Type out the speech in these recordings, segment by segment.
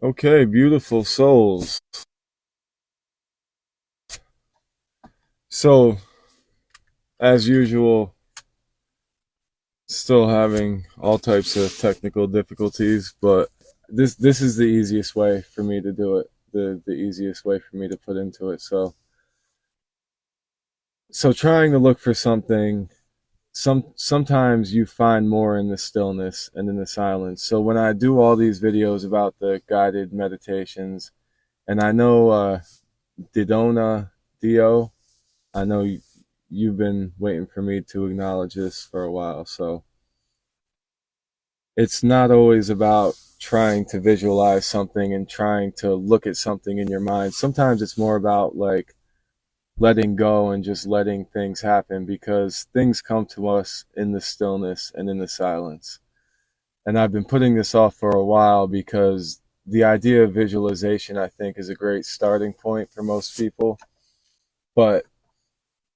Okay, beautiful souls. So, as usual, still having all types of technical difficulties, but this is the easiest way for me to do it. The easiest way for me to put into it. So trying to look for something, sometimes you find more in the stillness and in the silence. So when I do all these videos about the guided meditations, and I know Didona Dio, I know you've been waiting for me to acknowledge this for a while. So it's not always about trying to visualize something and trying to look at something in your mind. Sometimes it's more about like letting go and just letting things happen, because things come to us in the stillness and in the silence. And I've been putting this off for a while because the idea of visualization, I think, is a great starting point for most people. But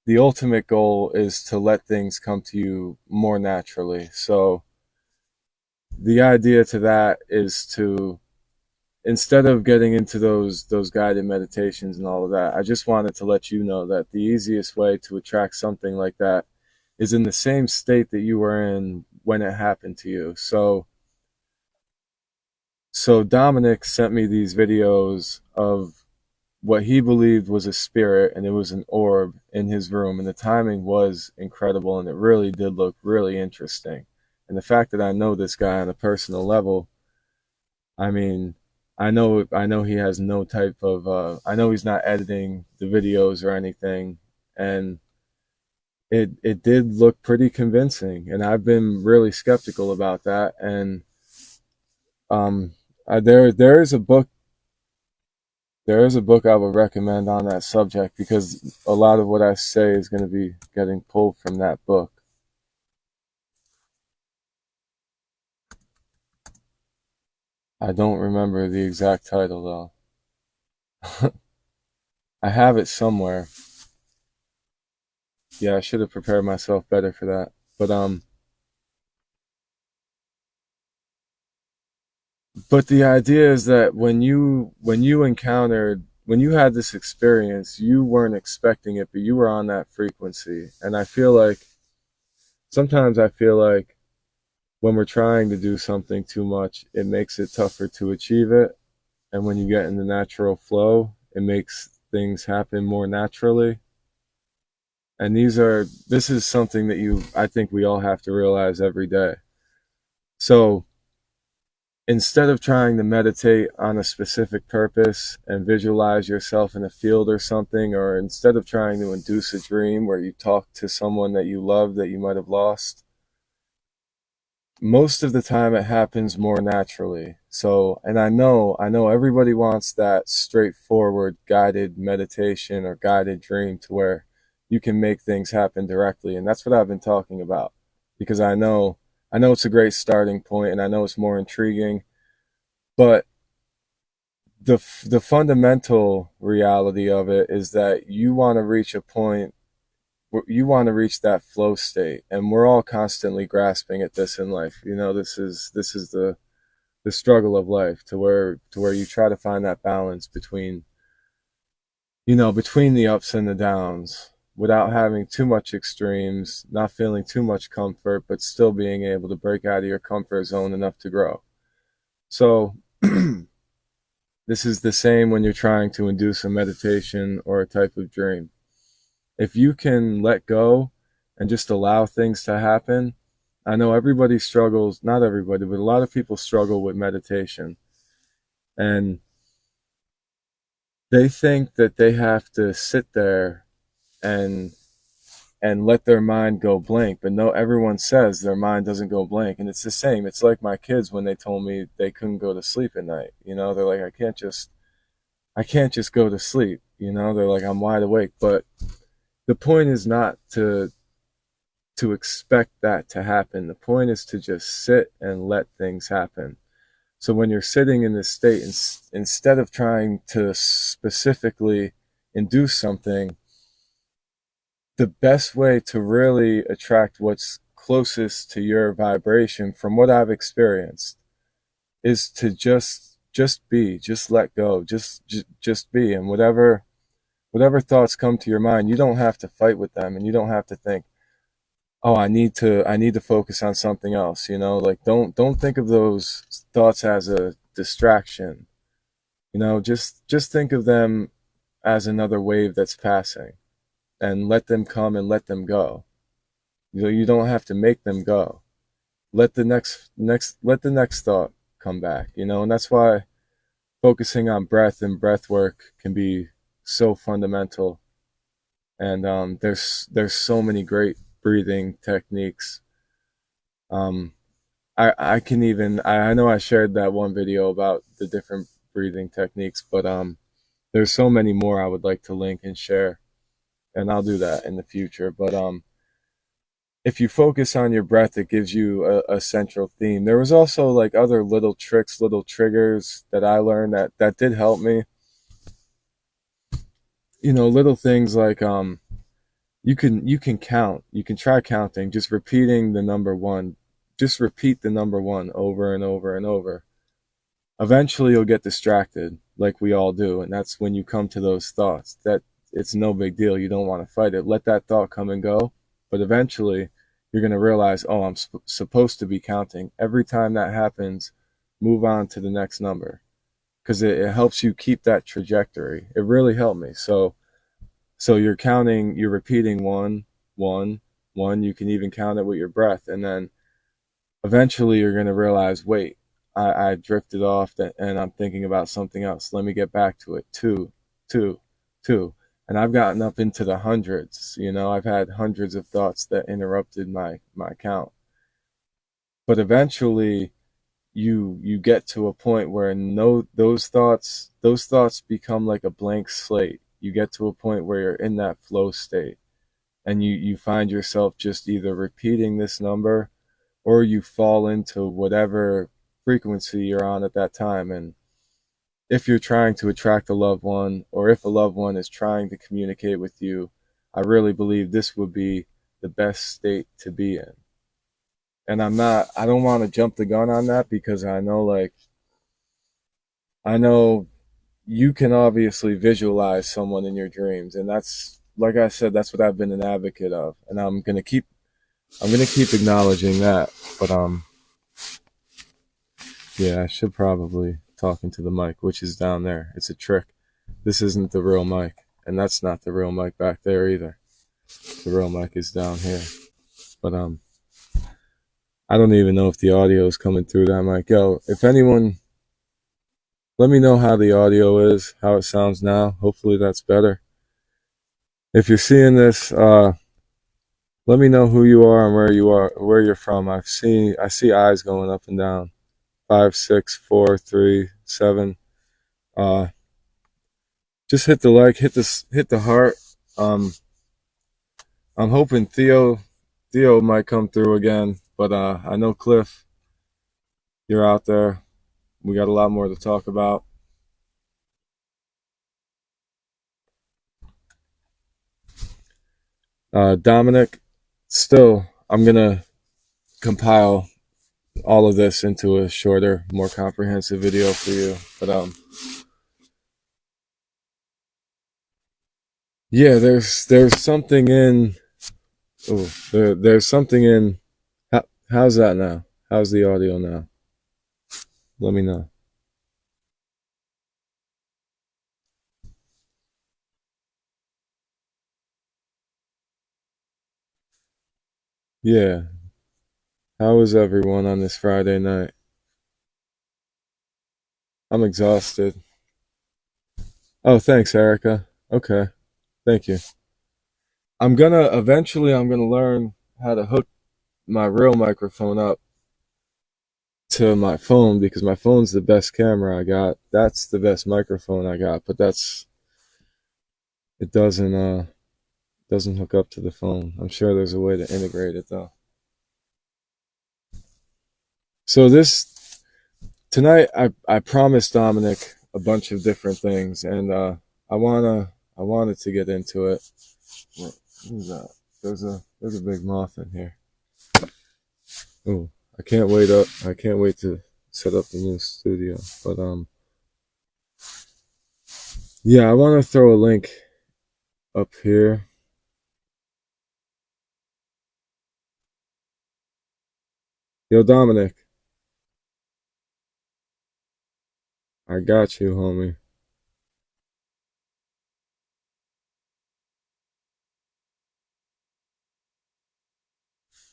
the ultimate goal is to let things come to you more naturally. So the idea to that is to, instead of getting into those guided meditations and all of that, I just wanted to let you know that the easiest way to attract something like that is in the same state that you were in when it happened to you. So Dominic sent me these videos of what he believed was a spirit, and it was an orb in his room, and the timing was incredible, and it really did look really interesting. And the fact that I know this guy on a personal level, I mean, I know he has no type of I know he's not editing the videos or anything, and it did look pretty convincing, and I've been really skeptical about that. And um there is a book, I would recommend on that subject, because a lot of what I say is going to be getting pulled from that book. I don't remember the exact title though. I have it somewhere. Yeah, I should have prepared myself better for that. But the idea is that when you had this experience, you weren't expecting it, but you were on that frequency. And I feel like when we're trying to do something too much, it makes it tougher to achieve it. And when you get in the natural flow, it makes things happen more naturally. And this is something that I think we all have to realize every day. So instead of trying to meditate on a specific purpose and visualize yourself in a field or something, or instead of trying to induce a dream where you talk to someone that you love that you might have lost, most of the time it happens more naturally. So, and I know everybody wants that straightforward guided meditation or guided dream to where you can make things happen directly. And that's what I've been talking about, because I know it's a great starting point, and I know it's more intriguing, but the fundamental reality of it is that you want to reach a point where you want to reach that flow state, and we're all constantly grasping at this in life. You know, this is the struggle of life, to where you try to find that balance between, you know, between the ups and the downs, without having too much extremes, not feeling too much comfort, but still being able to break out of your comfort zone enough to grow. So this is the same when you're trying to induce a meditation or a type of dream. If you can let go and just allow things to happen, I know everybody struggles, not everybody, but a lot of people struggle with meditation. And they think that they have to sit there and let their mind go blank. But no, everyone says their mind doesn't go blank. And it's the same. It's like my kids when they told me they couldn't go to sleep at night. You know, they're like, I can't just go to sleep. You know, they're like, I'm wide awake. But the point is not to expect that to happen. The point is to just sit and let things happen. So when you're sitting in this state, instead of trying to specifically induce something, the best way to really attract what's closest to your vibration, from what I've experienced, is to just just be, just let go, just be, and whatever thoughts come to your mind, you don't have to fight with them, and you don't have to think, oh, I need to focus on something else, like don't think of those thoughts as a distraction. Just think of them as another wave that's passing, and let them come and let them go. You don't have to make them go. Let the next thought come back, and that's why focusing on breath and breath work can be so fundamental. And there's so many great breathing techniques. um I can even, I know I shared that one video about the different breathing techniques, but there's so many more I would like to link and share, and I'll do that in the future. But if you focus on your breath, it gives you a central theme. There was also like other little tricks, little triggers that I learned that did help me. Little things like you can count. You can try counting, just repeating the number one. Just repeat the number one over and over and over. Eventually you'll get distracted, like we all do, and that's when you come to those thoughts. That it's no big deal. You don't want to fight it. Let that thought come and go. But eventually you're going to realize, oh, I'm supposed to be counting. Every time that happens, move on to the next number, because it helps you keep that trajectory. It really helped me. So you're counting, you're repeating one, one, one. You can even count it with your breath, and then eventually you're going to realize, wait, I drifted off and I'm thinking about something else. Let me get back to it. Two, two, two. And I've gotten up into the hundreds. I've had hundreds of thoughts that interrupted my count. But eventually you get to a point where no those thoughts become like a blank slate. You get to a point where you're in that flow state, and you find yourself just either repeating this number, or you fall into whatever frequency you're on at that time. And if you're trying to attract a loved one, or if a loved one is trying to communicate with you, I really believe this would be the best state to be in. And I don't want to jump the gun on that, because I know you can obviously visualize someone in your dreams, and that's, like I said, that's what I've been an advocate of, and I'm gonna keep acknowledging that. But yeah, I should probably talk into the mic, which is down there. It's a trick. This isn't the real mic, and that's not the real mic back there either. The real mic is down here. But I don't even know if the audio is coming through that mic. Yo, if anyone, let me know how the audio is, how it sounds now. Hopefully that's better. If you're seeing this, let me know who you are and where you're from. I see eyes going up and down. 5, 6, 4, 3, 7. Uh, just hit the like, hit the heart. Um, I'm hoping Theo might come through again, but I know Cliff, you're out there. We got a lot more to talk about. Dominic, still, I'm gonna compile all of this into a shorter, more comprehensive video for you. But yeah, there's something in. Oh, there's something in. How's that now? How's the audio now? Let me know. Yeah, how is everyone on this Friday night? I'm exhausted. Oh, thanks, Erica. Okay, thank you. I'm gonna learn how to hook my real microphone up to my phone, because my phone's the best camera I got. That's the best microphone I got, but it doesn't hook up to the phone. I'm sure there's a way to integrate it though. So this tonight I promised Dominic a bunch of different things, and I wanted to get into it. What is that? There's a big moth in here. Oh, I can't wait to set up the new studio. But Yeah, I want to throw a link up here. Yo, Dominic, I got you, homie.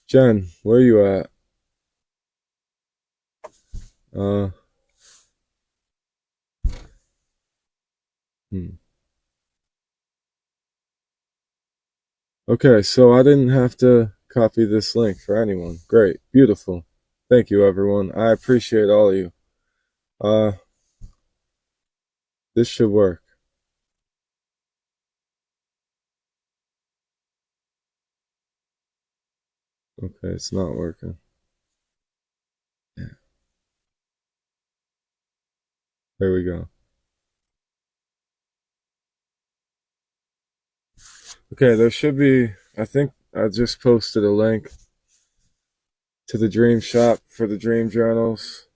Jen, where you at? Uh, hmm. Okay, so I didn't have to copy this link for anyone. Great, beautiful. Thank you, everyone. I appreciate all of you. Uh, this should work. Okay, it's not working. Yeah, there we go. Okay, there should be. I think I just posted a link to the Dream Shop for the Dream Journals.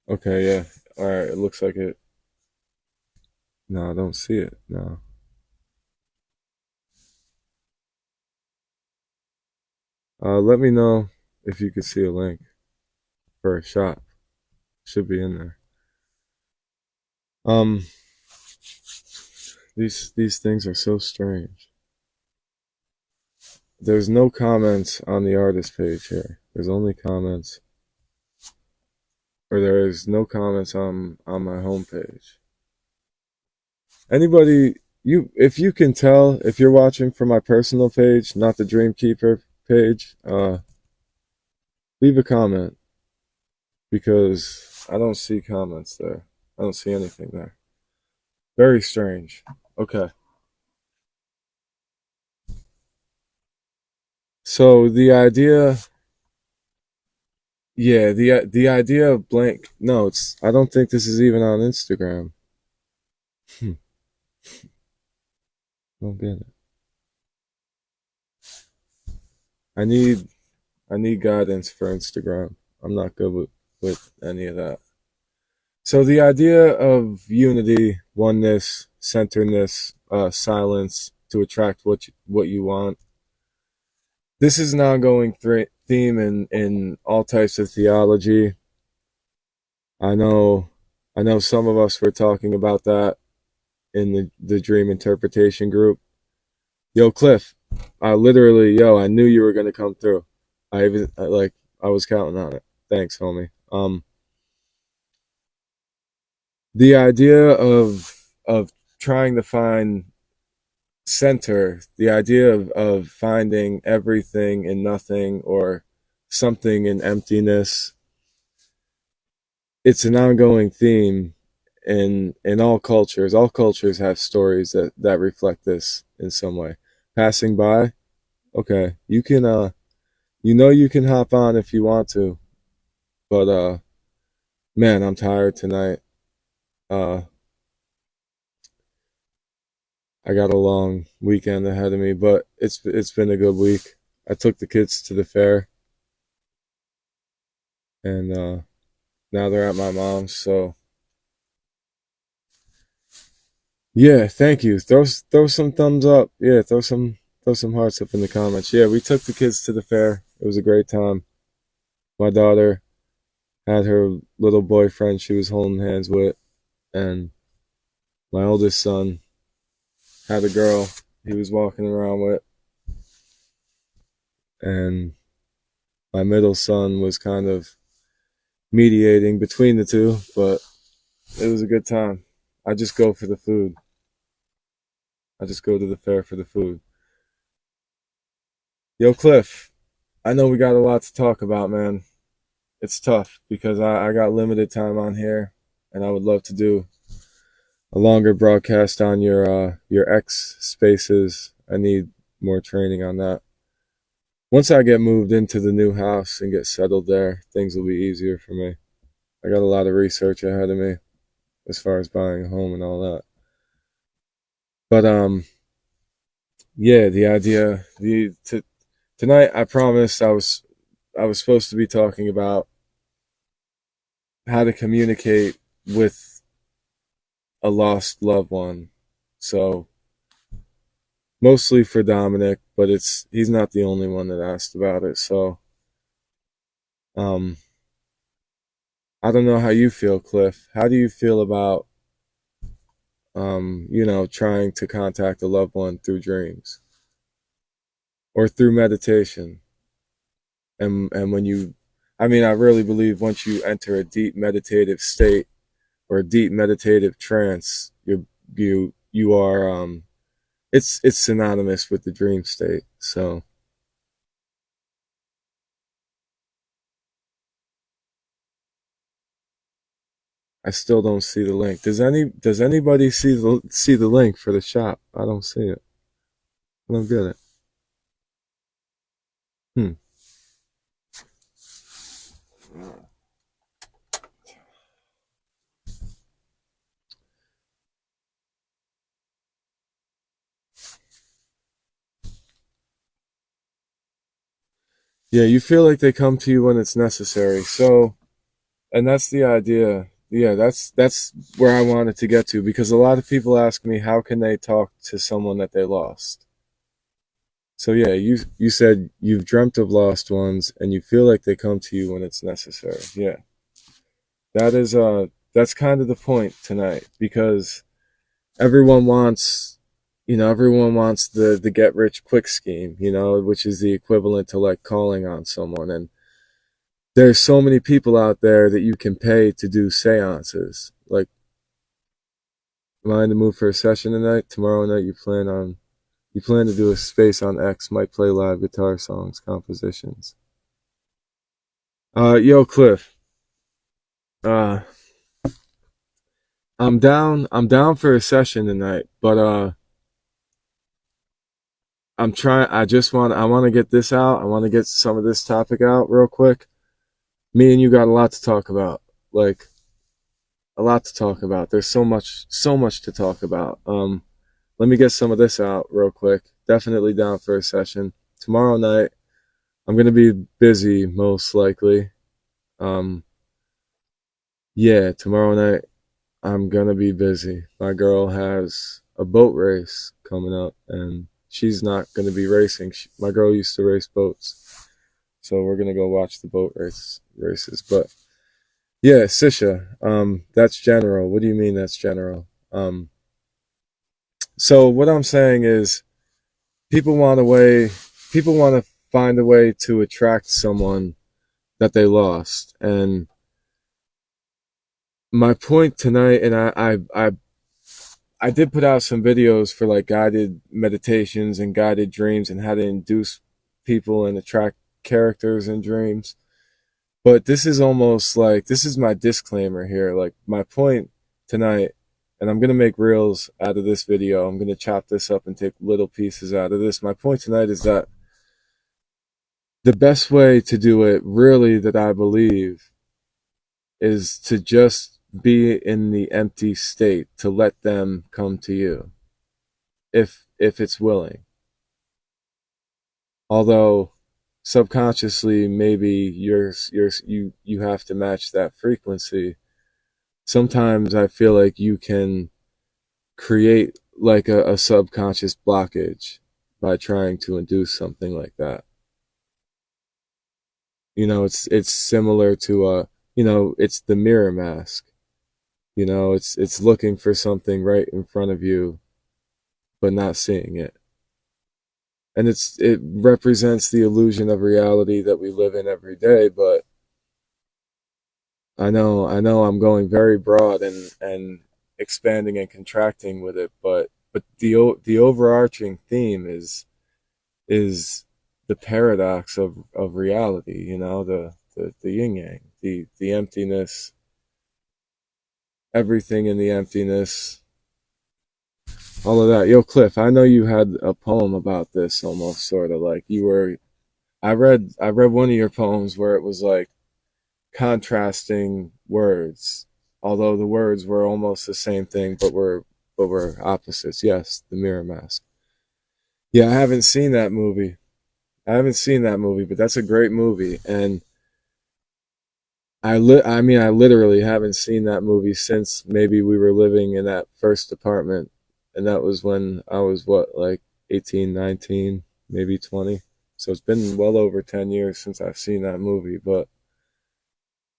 Okay, yeah. All right, it looks like it. No, I don't see it. No. Let me know if you could see a link for a shop. Should be in there. Um, these things are so strange. There's no comments on the artist page here. There's only comments, or there is no comments on my homepage. Anybody, if you can tell, if you're watching from my personal page, not the Dreamkeeper page, leave a comment because I don't see comments there. I don't see anything there. Very strange. Okay. So the idea, yeah, the idea of blank notes. I don't think this is even on Instagram. Hmm, don't get it. I need I need guidance for Instagram. I'm not good with any of that. So the idea of unity, oneness, centeredness, silence to attract what you want. This is an ongoing theme in all types of theology. I know I know some of us were talking about that in the dream interpretation group. Yo, Cliff, I literally, yo, I knew you were gonna come through. I even like I was counting on it. Thanks, homie. The idea of trying to find center, the idea of finding everything in nothing or something in emptiness, it's an ongoing theme in all cultures. All cultures have stories that reflect this in some way. Passing by, okay, you know you can hop on if you want to, but man, I'm tired tonight. Uh I got a long weekend ahead of me, but it's been a good week. I took the kids to the fair and now they're at my mom's, so yeah, thank you. Throw some thumbs up. Yeah, throw some hearts up in the comments. Yeah, we took the kids to the fair. It was a great time. My daughter had her little boyfriend she was holding hands with, and my oldest son had a girl he was walking around with, and my middle son was kind of mediating between the two, but it was a good time. I just go for the food. I just go to the fair for the food. Yo, Cliff, I know we got a lot to talk about, man. It's tough because I got limited time on here, and I would love to do a longer broadcast on your X spaces. I need more training on that. Once I get moved into the new house and get settled there, things will be easier for me. I got a lot of research ahead of me as far as buying a home and all that. But Yeah, the idea tonight I promised I was supposed to be talking about how to communicate with a lost loved one. So mostly for Dominic, but he's not the only one that asked about it. So um I don't know how you feel, Cliff. How do you feel about trying to contact a loved one through dreams or through meditation? And when you I mean, I really believe once you enter a deep meditative state or a deep meditative trance, you are it's synonymous with the dream state. So I still don't see the link. Does anybody see the link for the shop? I don't see it. I don't get it. Hmm. Yeah, you feel like they come to you when it's necessary. So, and that's the idea. Yeah, that's where I wanted to get to because a lot of people ask me how can they talk to someone that they lost. So yeah, you said you've dreamt of lost ones and you feel like they come to you when it's necessary. Yeah. That's kind of the point tonight because everyone wants everyone wants the get rich quick scheme, which is the equivalent to like calling on someone. And there's so many people out there that you can pay to do seances. Like, am I in the mood for a session tonight? Tomorrow night you plan to do a space on X, might play live guitar songs, compositions. Yo, Cliff. Uh, I'm down for a session tonight, but I want to get this out. I want to get some of this topic out real quick. Me and you got a lot to talk about. Like a lot to talk about. There's so much to talk about. Let me get some of this out real quick. Definitely down for a session. Tomorrow night, I'm going to be busy most likely. Um, yeah, tomorrow night, I'm going to be busy. My girl has a boat race coming up, and she's not going to be racing. My girl used to race boats. So we're going to go watch the boat races. But yeah, Sisha, that's general. What do you mean that's general? So what I'm saying is people want a way people want to find a way to attract someone that they lost. And my point tonight, and I did put out some videos for like guided meditations and guided dreams and how to induce people and attract characters in dreams. But this is almost like this is my disclaimer here. Like my point tonight, and I'm gonna make reels out of this video. I'm gonna chop this up and take little pieces out of this. My point tonight is that the best way to do it, really, that I believe, is to just be in the empty state, to let them come to you, if it's willing. Although subconsciously, maybe you have to match that frequency. Sometimes I feel like you can create like a subconscious blockage by trying to induce something like that. It's similar to it's the mirror mask. It's looking for something right in front of you but not seeing it. And it represents the illusion of reality that we live in every day. But I know I'm going very broad and expanding and contracting with it. But the overarching theme is the paradox of reality. The yin yang, the emptiness, everything in the emptiness, all of that. Yo, Cliff, I know you had a poem about this, almost sort of like you were. I read one of your poems where it was like contrasting words, although the words were almost the same thing, but were opposites. Yes, the mirror mask. Yeah, I haven't seen that movie. I haven't seen that movie, but that's a great movie. And I mean, I literally haven't seen that movie since maybe we were living in that first apartment. And that was when I was what, like 18, 19, maybe 20. So it's been well over 10 years since I've seen that movie. But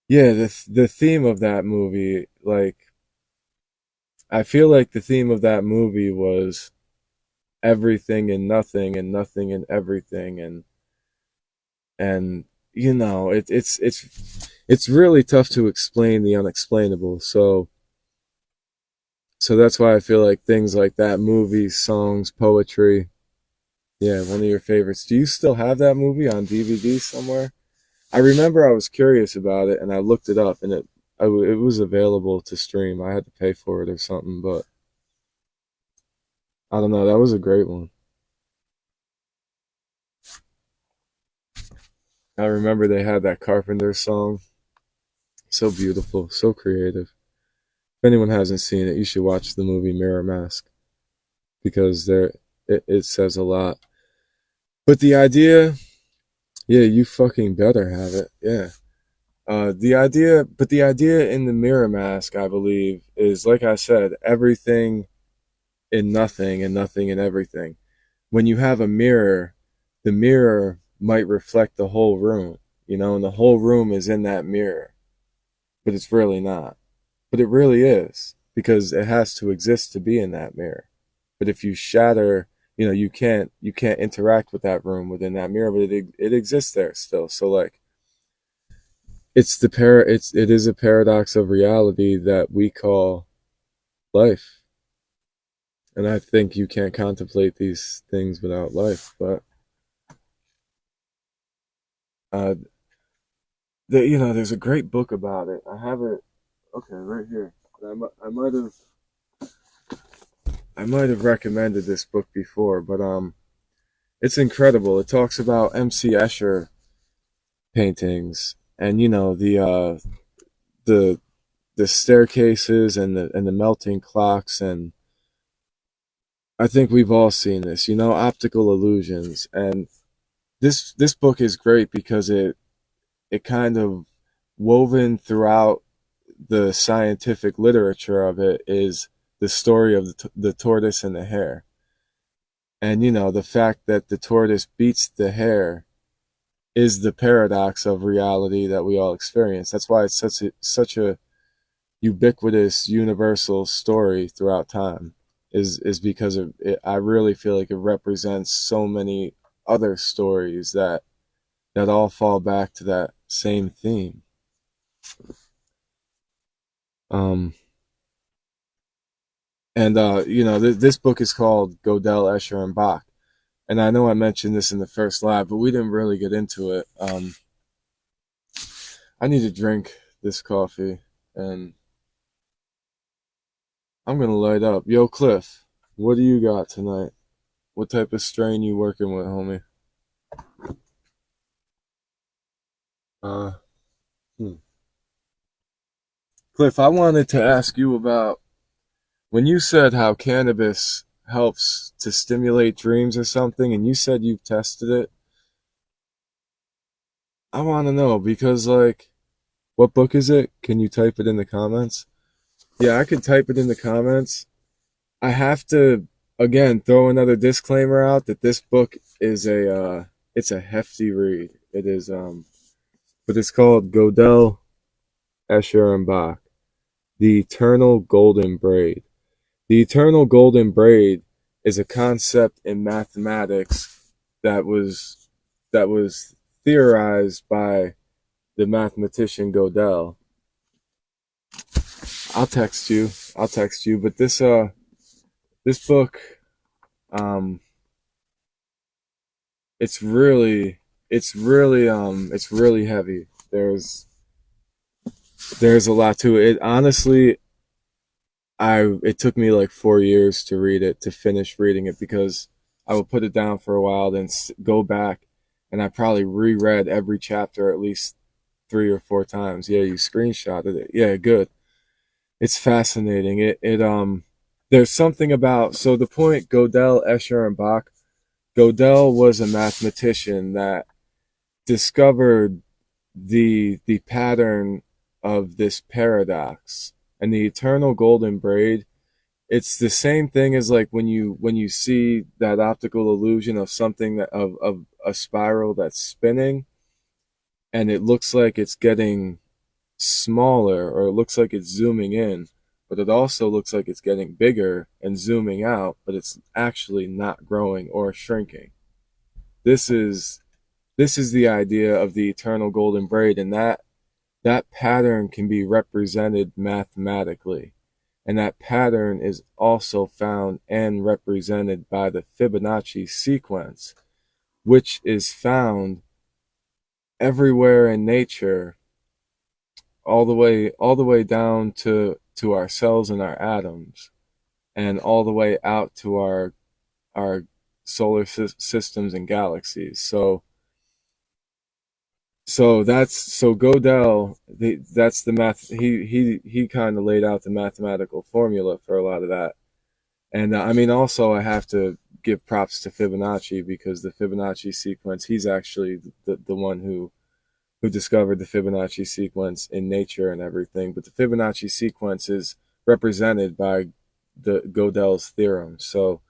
yeah, the theme of that movie, like, I feel like the theme of that movie was everything and nothing and everything. And it's really tough to explain the unexplainable. So that's why I feel like things like that, movies, songs, poetry, yeah, one of your favorites. Do you still have that movie on DVD somewhere? I remember I was curious about it and I looked it up and it was available to stream. I had to pay for it or something, but I don't know. That was a great one. I remember they had that Carpenter song. So beautiful, so creative. If anyone hasn't seen it, you should watch the movie Mirror Mask because it says a lot. But the idea, yeah, you fucking better have it. Yeah. The idea in the Mirror Mask, I believe, is like I said, everything in nothing and nothing in everything. When you have a mirror, the mirror might reflect the whole room, and the whole room is in that mirror, but it's really not. But it really is because it has to exist to be in that mirror. But if you shatter, you can't interact with that room within that mirror, but it exists there still. So like it is a paradox of reality that we call life. And I think you can't contemplate these things without life. But uh there's a great book about it. I have it okay right here. I might have recommended this book before, but it's incredible. It talks about MC Escher paintings and the the staircases and the melting clocks, and I think we've all seen this, optical illusions. And this book is great because it kind of woven throughout the scientific literature of it is the story of the tortoise and the hare. And the fact that the tortoise beats the hare is the paradox of reality that we all experience. That's why it's such a ubiquitous, universal story throughout time. Is because of it. I really feel like it represents so many other stories that all fall back to that same theme. Um, and this book is called Godel, Escher, and Bach. And I know I mentioned this in the first live, but we didn't really get into it. I need to drink this coffee, and I'm gonna light up. Yo, Cliff, what do you got tonight? What type of strain you working with, homie? Uh, hmm. Cliff, I wanted to ask you about when you said how cannabis helps to stimulate dreams or something, and you said you tested it. I want to know because, like, what book is it? Can you type it in the comments? Yeah, I could type it in the comments. I have to again throw another disclaimer out that this book is it's a hefty read. It is but it's called Godel, Escher, and Bach, The Eternal Golden Braid. The eternal golden braid is a concept in mathematics that was that was theorized by the mathematician Gödel. I'll text you. I'll text you. But this book, um, it's really heavy. There's a lot to it. Honestly, it took me like 4 years to read it, to finish reading it, because I would put it down for a while, then go back, and I probably reread every chapter at least 3 or 4 times. Yeah, you screenshotted it. Yeah, good. It's fascinating. There's something about, so the point Godel, Escher, and Bach Gödel was a mathematician that discovered the pattern of this paradox, and the eternal golden braid. It's the same thing as like when you see that optical illusion of something that of a spiral that's spinning, and it looks like it's getting smaller, or it looks like it's zooming in, but it also looks like it's getting bigger and zooming out, but it's actually not growing or shrinking. This is this is the idea of the eternal golden braid, and that pattern can be represented mathematically. And that pattern is also found and represented by the Fibonacci sequence, which is found everywhere in nature, all the way down to our cells and our atoms, and all the way out to our solar systems and galaxies. So Gödel, that's the math. He kind of laid out the mathematical formula for a lot of that. And I mean, also I have to give props to Fibonacci, because the Fibonacci sequence, he's actually the one who discovered the Fibonacci sequence in nature and everything. But the Fibonacci sequence is represented by the Gödel's theorem. So,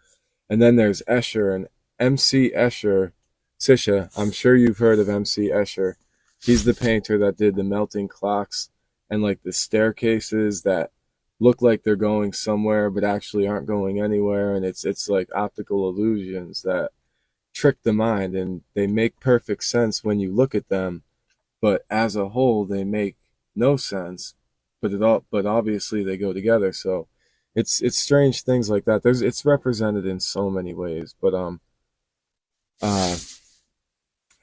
and then there's Escher, and MC Escher, Sisha. I'm sure you've heard of MC Escher. He's the painter that did the melting clocks and like the staircases that look like they're going somewhere but actually aren't going anywhere, and it's like optical illusions that trick the mind, and they make perfect sense when you look at them, but as a whole they make no sense. But obviously they go together. So it's strange things like that. It's represented in so many ways. But uh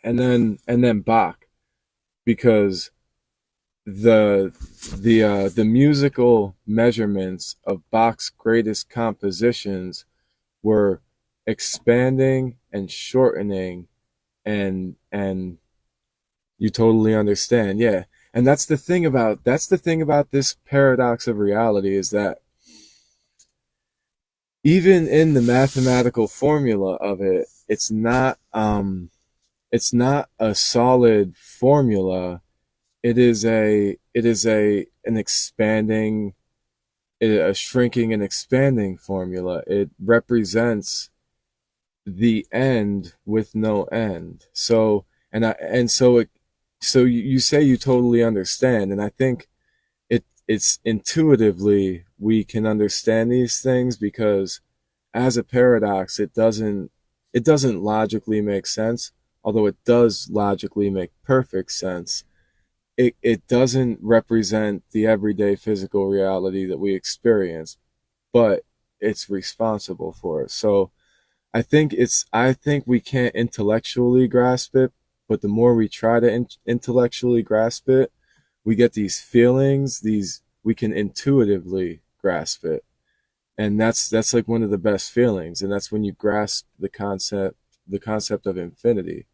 and then Bach, because the the musical measurements of Bach's greatest compositions were expanding and shortening, and you totally understand. Yeah. And that's the thing about this paradox of reality, is that even in the mathematical formula of it, it's not a solid formula. It is a an expanding, a shrinking and expanding formula. It represents the end with no end. So and so it so you say you totally understand, and I think it's intuitively we can understand these things, because as a paradox it doesn't logically make sense, although it does logically make perfect sense. It doesn't represent the everyday physical reality that we experience, but it's responsible for it. So I think we can't intellectually grasp it, but the more we try to intellectually grasp it, we get these feelings, these we can intuitively grasp it. And that's like one of the best feelings, and that's when you grasp the concept of infinity,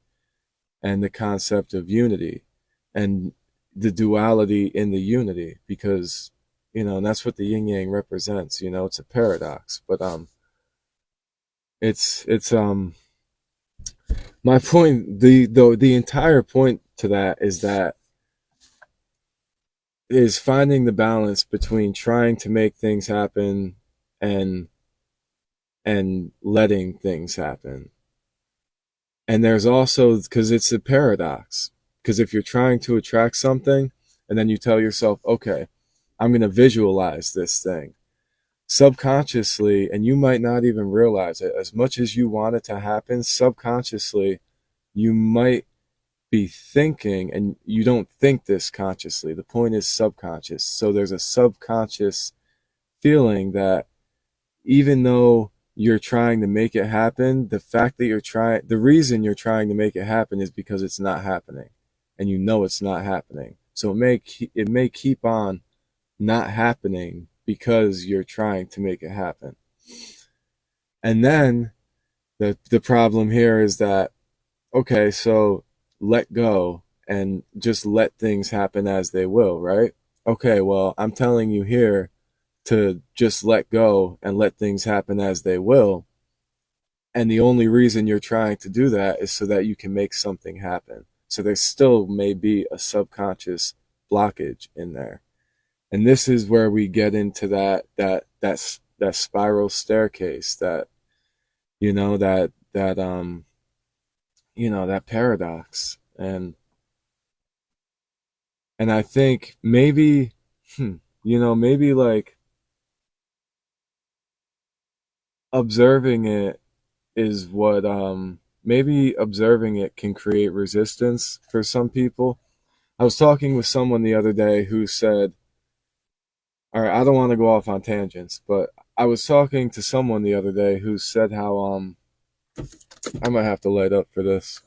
and the concept of unity, and the duality in the unity, because and that's what the yin yang represents. It's a paradox, but it's my point, the entire point to that is finding the balance between trying to make things happen and letting things happen. And there's also, because it's a paradox, because if you're trying to attract something and then you tell yourself, okay, I'm going to visualize this thing subconsciously, and you might not even realize it, as much as you want it to happen subconsciously, you might be thinking, and you don't think this consciously. The point is subconscious. So there's a subconscious feeling that even though you're trying to make it happen, the reason you're trying to make it happen is because it's not happening, and it's not happening. So it may keep on not happening because you're trying to make it happen. And then the problem here is that, okay, so let go and just let things happen as they will, right? Okay, well, I'm telling you here to just let go and let things happen as they will. And the only reason you're trying to do that is so that you can make something happen. So there still may be a subconscious blockage in there. And this is where we get into that spiral staircase, that that paradox. And I think maybe maybe like observing it is what maybe observing it can create resistance for some people. I was talking with someone the other day who said, all right, I don't want to go off on tangents, but I was talking to someone the other day who said how I might have to light up for this.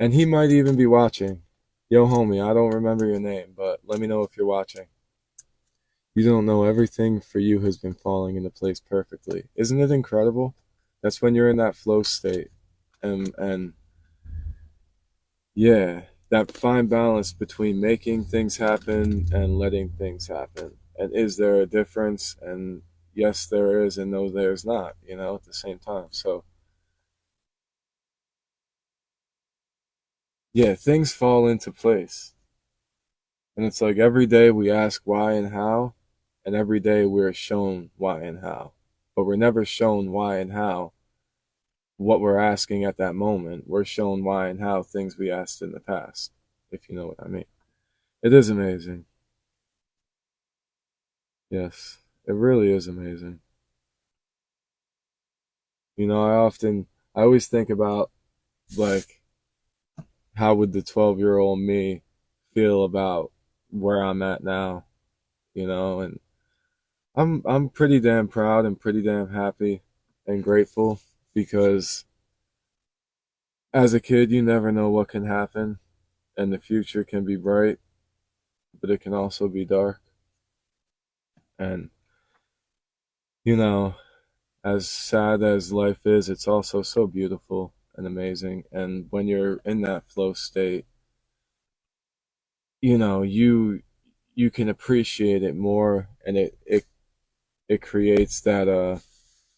And he might even be watching. Yo homie, I don't remember your name, but let me know if you're watching. You don't know, everything for you has been falling into place perfectly. Isn't it incredible? That's when you're in that flow state. And yeah, that fine balance between making things happen and letting things happen. And is there a difference? And yes, there is, and no, there's not, at the same time. So, yeah, things fall into place. And it's like every day we ask why and how, and every day we're shown why and how. But we're never shown why and how what we're asking at that moment. We're shown why and how things we asked in the past, if you know what I mean. It is amazing. Yes, it really is amazing. I always think about, like, how would the 12-year-old me feel about where I'm at now, and I'm pretty damn proud and pretty damn happy and grateful because as a kid, you never know what can happen, and the future can be bright, but it can also be dark. And, you know, as sad as life is, it's also so beautiful and amazing. And when you're in that flow state, you know, you can appreciate it more, and it creates that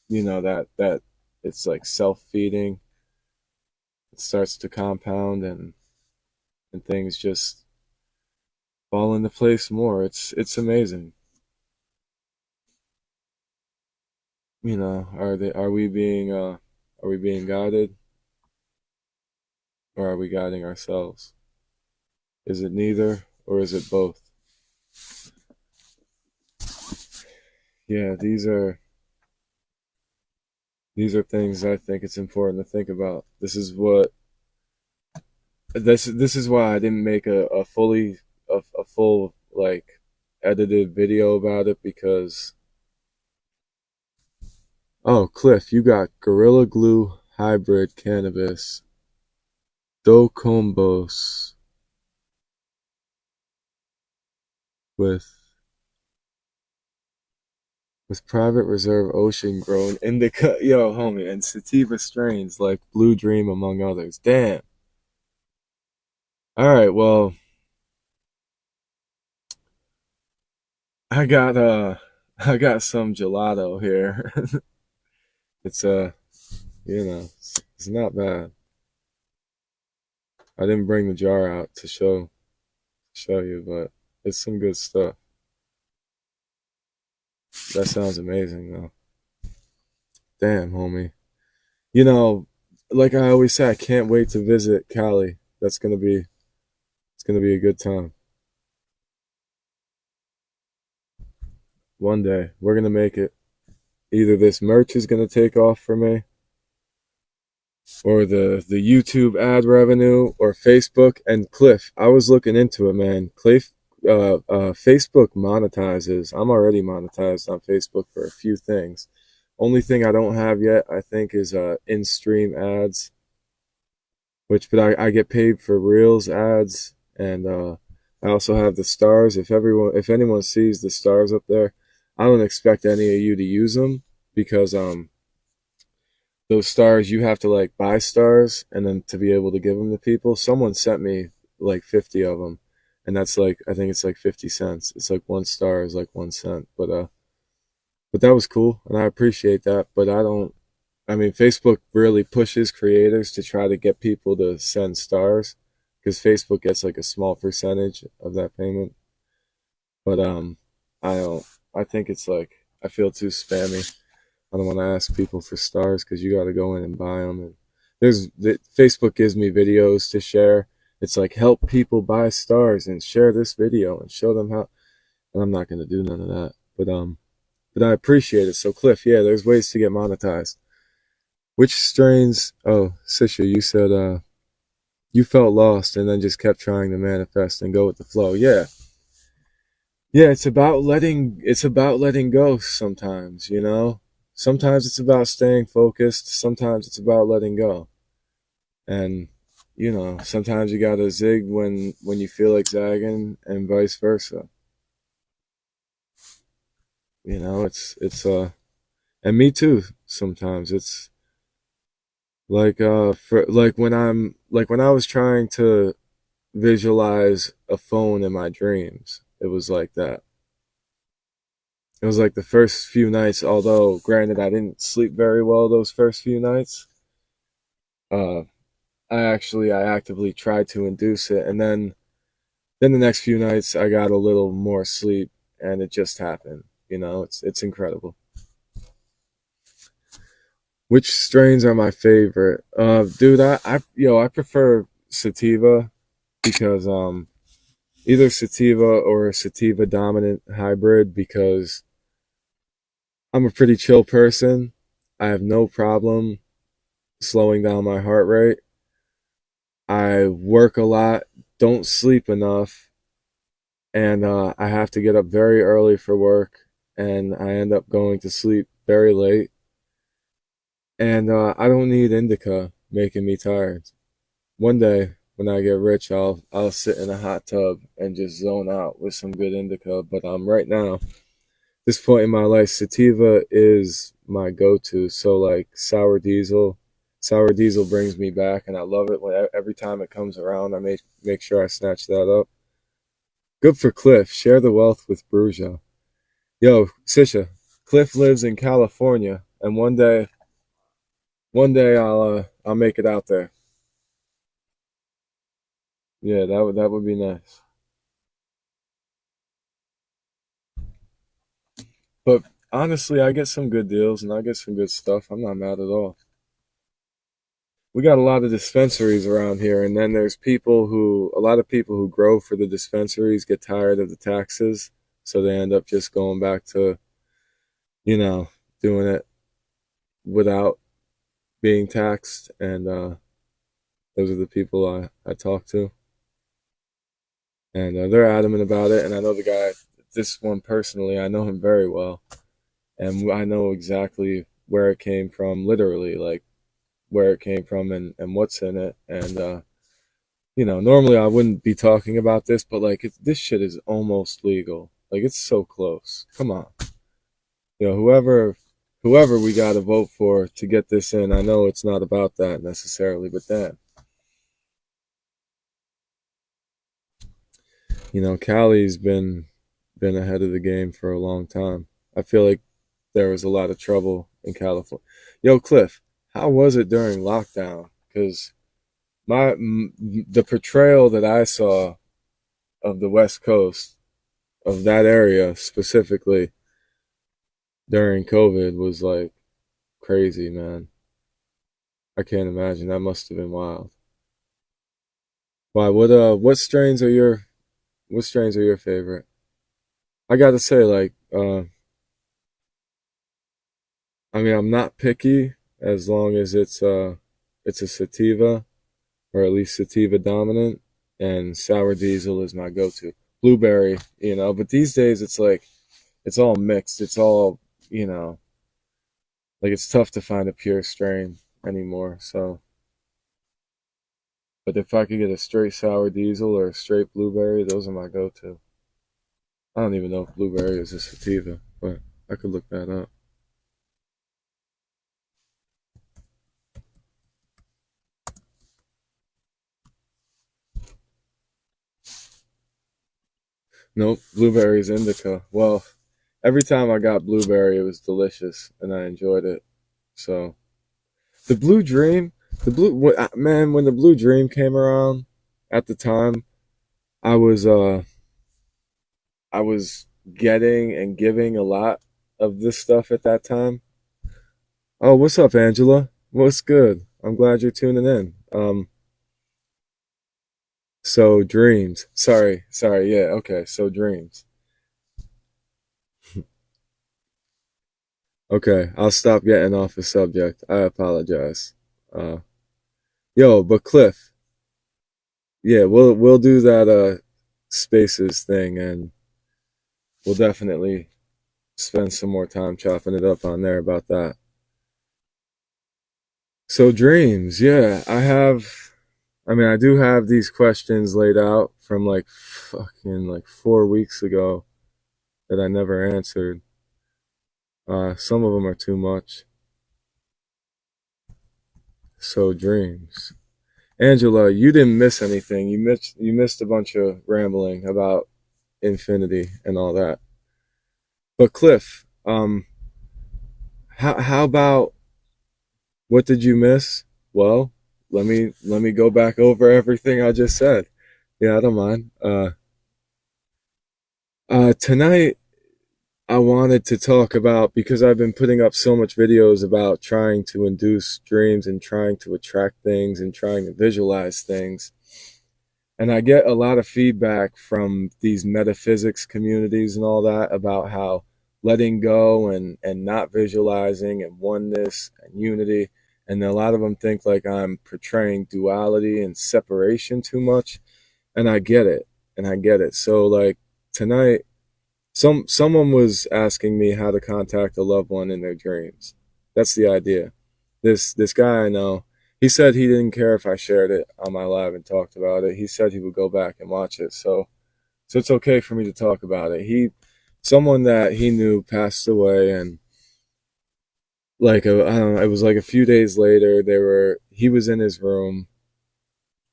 that it's like self-feeding. It starts to compound, and things just fall into place more. It's amazing. Are we being guided, or are we guiding ourselves? Is it neither, or is it both? Yeah, these are things I think it's important to think about. This is why I didn't make a full, like, edited video about it, because oh, Cliff, you got Gorilla Glue hybrid cannabis Docombos with private reserve ocean grown indica, yo homie, and sativa strains like Blue Dream among others. Damn. All right, well, I got I got some gelato here. It's it's not bad. I didn't bring the jar out to show you, but it's some good stuff. That sounds amazing though. Damn, homie. You know, like I always say, I can't wait to visit Cali. It's gonna be a good time. One day we're gonna make it. Either this merch is gonna take off for me, or the YouTube ad revenue, or Facebook. And Cliff, I was looking into it, man. Cliff, Facebook monetizes. I'm already monetized on Facebook for a few things. Only thing I don't have yet, I think, is in-stream ads, but I get paid for Reels ads, and I also have the stars. If anyone sees the stars up there, I don't expect any of you to use them, because those stars, you have to like buy stars and then to be able to give them to people. Someone sent me like 50 of them, and that's like, I think it's like 50 cents. It's like one star is like 1 cent, but that was cool, and I appreciate that. But I don't. I mean, Facebook really pushes creators to try to get people to send stars because Facebook gets like a small percentage of that payment. But I don't. I think it's like I feel too spammy. I don't want to ask people for stars because you got to go in and buy them. And Facebook gives me videos to share. It's like help people buy stars and share this video and show them how. And I'm not gonna do none of that. But I appreciate it. So Cliff, yeah, there's ways to get monetized. Which strains? Oh, Sisha, you said you felt lost and then just kept trying to manifest and go with the flow. Yeah, yeah. It's about letting go. Sometimes, you know. Sometimes it's about staying focused. Sometimes it's about letting go. And you know, sometimes you gotta zig when you feel like zagging, and vice versa. You know, and me too. Sometimes it's like when I was trying to visualize a phone in my dreams. It was like that. It was like the first few nights, although granted I didn't sleep very well those first few nights. Uh, I actively tried to induce it, and then the next few nights I got a little more sleep, and it just happened. You know, it's incredible. Which strains are my favorite? Dude, I prefer sativa because either sativa or a sativa dominant hybrid because I'm a pretty chill person. I have no problem slowing down my heart rate. I work a lot, don't sleep enough, and I have to get up very early for work, and I end up going to sleep very late. And I don't need indica making me tired. One day when I get rich, I'll sit in a hot tub and just zone out with some good indica. But right now, this point in my life, sativa is my go-to. So like sour diesel brings me back, and I love it when every time it comes around. I make sure I snatch that up. Good for Cliff. Share the wealth with Bruja. Yo, Sisha, Cliff lives in California, and one day I'll make it out there. Yeah, that would be nice. But honestly, I get some good deals and I get some good stuff. I'm not mad at all. We got a lot of dispensaries around here, and then there's a lot of people who grow for the dispensaries get tired of the taxes, so they end up just going back to, you know, doing it without being taxed. And those are the people I talk to, and they're adamant about it. And I know the guy, this one personally, I know him very well, and I know exactly where it came from, literally, like where it came from and what's in it. And you know, normally I wouldn't be talking about this, but like this shit is almost legal. Like it's so close. Come on, you know, whoever we got to vote for to get this in. I know it's not about that necessarily, but then you know, Cali's been ahead of the game for a long time. I feel like there was a lot of trouble in California. Yo, Cliff, how was it during lockdown? Because the portrayal that I saw of the West Coast, of that area specifically during COVID was like crazy, man. I can't imagine. That must have been wild. Why? What strains are your favorite? I gotta say, like, I mean, I'm not picky as long as it's a sativa or at least sativa dominant, and sour diesel is my go-to. Blueberry, you know, but these days it's like it's all mixed. It's all, you know, like it's tough to find a pure strain anymore. So, but if I could get a straight sour diesel or a straight blueberry, those are my go-to. I don't even know if blueberry is a sativa, but I could look that up. Nope, blueberry is indica. Well, every time I got blueberry, it was delicious and I enjoyed it. So, The blue dream, the blue man, when the blue dream came around at the time, I was I was getting and giving a lot of this stuff at that time. Oh, what's up, Angela? What's good? I'm glad you're tuning in. So dreams. Sorry, yeah, okay, so dreams. Okay, I'll stop getting off the subject. I apologize. Uh, yo, but Cliff, yeah, we'll do that spaces thing, and we'll definitely spend some more time chopping it up on there about that. So dreams, yeah, I mean, I do have these questions laid out from like fucking like 4 weeks ago that I never answered. Some of them are too much. So dreams. Angela, you didn't miss anything. You missed a bunch of rambling about infinity and all that. But Cliff, how about what did you miss? Well, let me go back over everything I just said. Yeah, I don't mind. Tonight I wanted to talk about because I've been putting up so much videos about trying to induce dreams and trying to attract things and trying to visualize things. And I get a lot of feedback from these metaphysics communities and all that about how letting go and not visualizing and oneness and unity. And a lot of them think like I'm portraying duality and separation too much. And I get it. And I get it. So like tonight, someone was asking me how to contact a loved one in their dreams. That's the idea. This guy I know, he said he didn't care if I shared it on my live and talked about it. He said he would go back and watch it. So it's okay for me to talk about it. Someone that he knew passed away, and like I don't know, it was like a few days later. He was in his room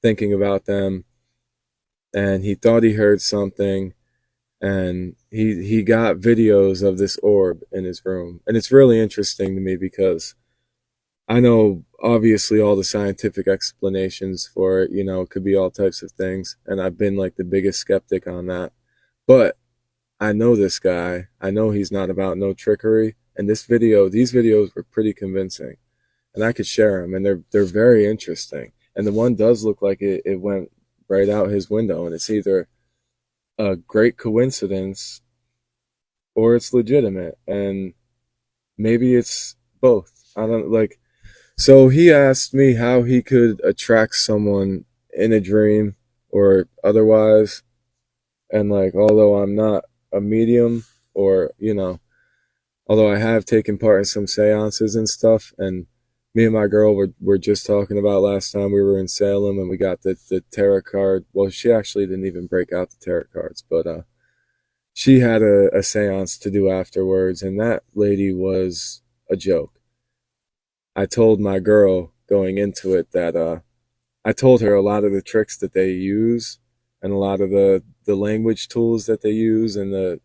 thinking about them, and he thought he heard something, and he got videos of this orb in his room, and it's really interesting to me because I know obviously all the scientific explanations for it, it could be all types of things, and I've been like the biggest skeptic on that. But I know this guy. I know he's not about no trickery, and these videos were pretty convincing, and I could share them, and they're very interesting. And the one does look like it went right out his window, and it's either a great coincidence or it's legitimate, and maybe it's both. I don't like. So he asked me how he could attract someone in a dream or otherwise. And like, although I'm not a medium or, although I have taken part in some seances and stuff, and me and my girl were just talking about last time we were in Salem and we got the tarot card. Well, she actually didn't even break out the tarot cards, but she had a seance to do afterwards, and that lady was a joke. I told my girl going into it that I told her a lot of the tricks that they use and a lot of the language tools that they use and the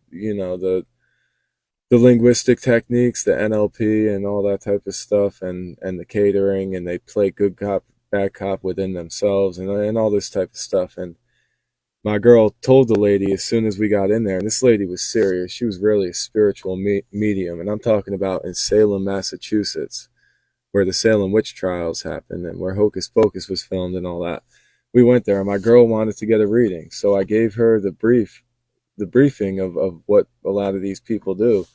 linguistic techniques, the NLP and all that type of stuff and the catering, and they play good cop bad cop within themselves and all this type of stuff. And my girl told the lady as soon as we got in there, and this lady was serious. She was really a spiritual medium, and I'm talking about in Salem, Massachusetts, where the Salem witch trials happened and where Hocus Pocus was filmed and all that. We went there, and my girl wanted to get a reading, so I gave her the briefing of what a lot of these people do.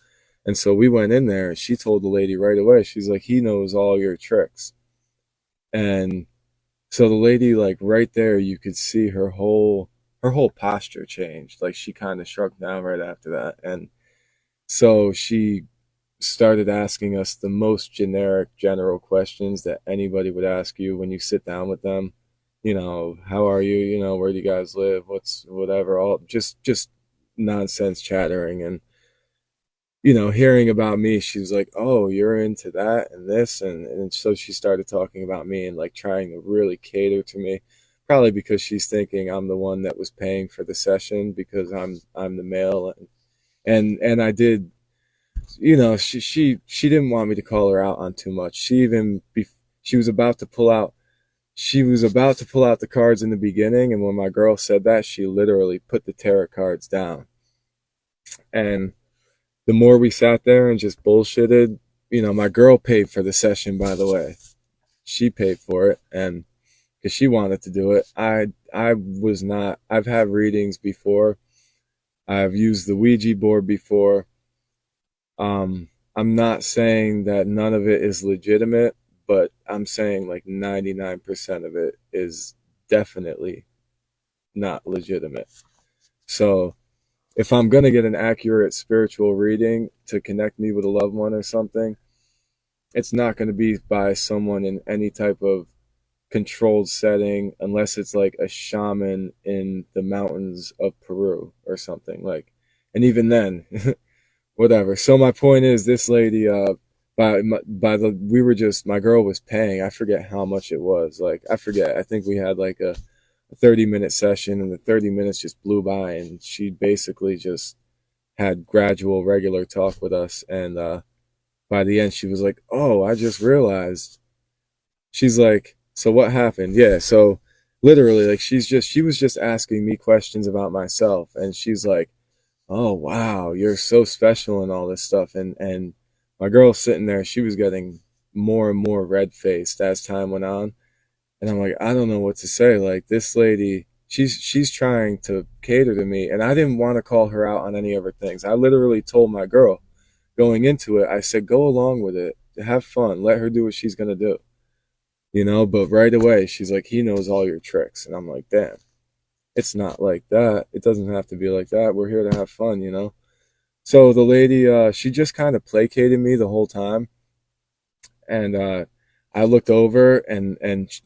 And so we went in there, and she told the lady right away. She's like, "He knows all your tricks." And so the lady, like right there, you could see her whole posture changed. Like she kind of shrunk down right after that, and so she started asking us the most generic, general questions that anybody would ask you when you sit down with them. How are you? Where do you guys live? What's whatever? All just nonsense chattering, and hearing about me, she was like, "Oh, you're into that and this," and so she started talking about me and like trying to really cater to me. Probably because she's thinking I'm the one that was paying for the session because I'm the male, and I did, she didn't want me to call her out on too much. she was about to pull out she was about to pull out the cards in the beginning, and when my girl said that, she literally put the tarot cards down. And the more we sat there and just bullshitted, my girl paid for the session, by the way. She paid for it, and because she wanted to do it. I was not. I've had readings before. I've used the Ouija board before. I'm not saying that none of it is legitimate, but I'm saying like 99% of it is definitely not legitimate. So if I'm going to get an accurate spiritual reading to connect me with a loved one or something, it's not going to be by someone in any type of controlled setting unless it's like a shaman in the mountains of Peru or something like. And even then, whatever. So my point is, this lady, by the we were just my girl was paying. I forget how much it was. Like I forget. I think we had like a 30-minute session, and the 30 minutes just blew by, and she basically just had gradual, regular talk with us. And by the end, she was like, "Oh, I just realized." She's like, "So what happened?" Yeah. So literally, like she was just asking me questions about myself, and she's like, "Oh wow, you're so special and all this stuff." And my girl sitting there, she was getting more and more red faced as time went on, and I'm like, I don't know what to say. Like this lady, she's trying to cater to me, and I didn't want to call her out on any of her things. I literally told my girl going into it, I said, go along with it, have fun, let her do what she's gonna do, But right away, she's like, he knows all your tricks, and I'm like, damn. It's not like that. It doesn't have to be like that. We're here to have fun. So the lady, she just kind of placated me the whole time, and I looked over, and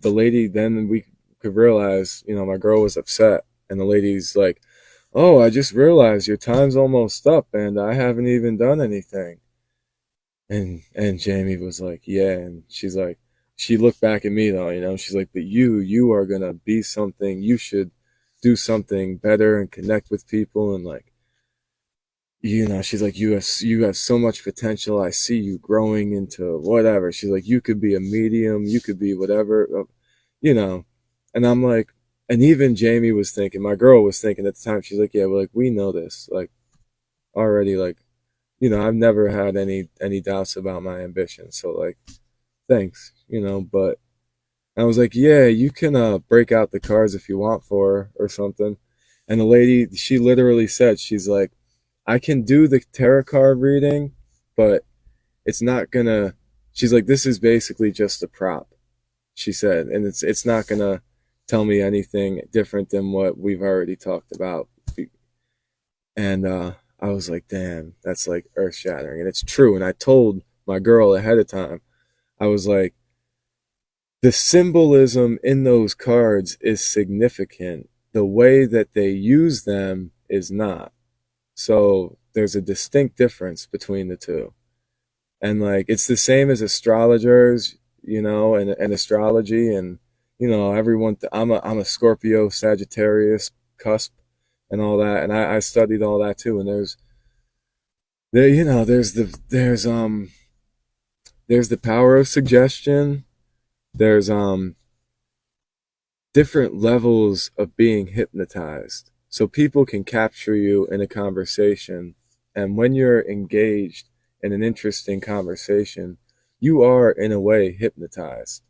the lady. Then we could realize, my girl was upset, and the lady's like, "Oh, I just realized your time's almost up, and I haven't even done anything." And Jamie was like, "Yeah," and she's like, she looked back at me though, she's like, "But you are gonna be something. You should do something better and connect with people and like." She's like, you have so much potential. I see you growing into whatever. She's like, you could be a medium, you could be whatever, you know. And I'm like, and even Jamie was thinking, my girl was thinking at the time, she's like, yeah, well, like we know this, like already, like, I've never had any doubts about my ambition. So like, thanks, But I was like, yeah, you can break out the cards if you want for her or something. And the lady, she literally said, she's like, I can do the tarot card reading, but it's not gonna. She's like, this is basically just a prop. She said, and it's not gonna tell me anything different than what we've already talked about. And I was like, damn, that's like earth shattering, and it's true. And I told my girl ahead of time. I was like, the symbolism in those cards is significant. The way that they use them is not. So there's a distinct difference between the two. And like it's the same as astrologers, and astrology and everyone I'm a Scorpio Sagittarius cusp and all that, and I studied all that too. And there's the power of suggestion. There's different levels of being hypnotized. So people can capture you in a conversation. And when you're engaged in an interesting conversation, you are, in a way, hypnotized.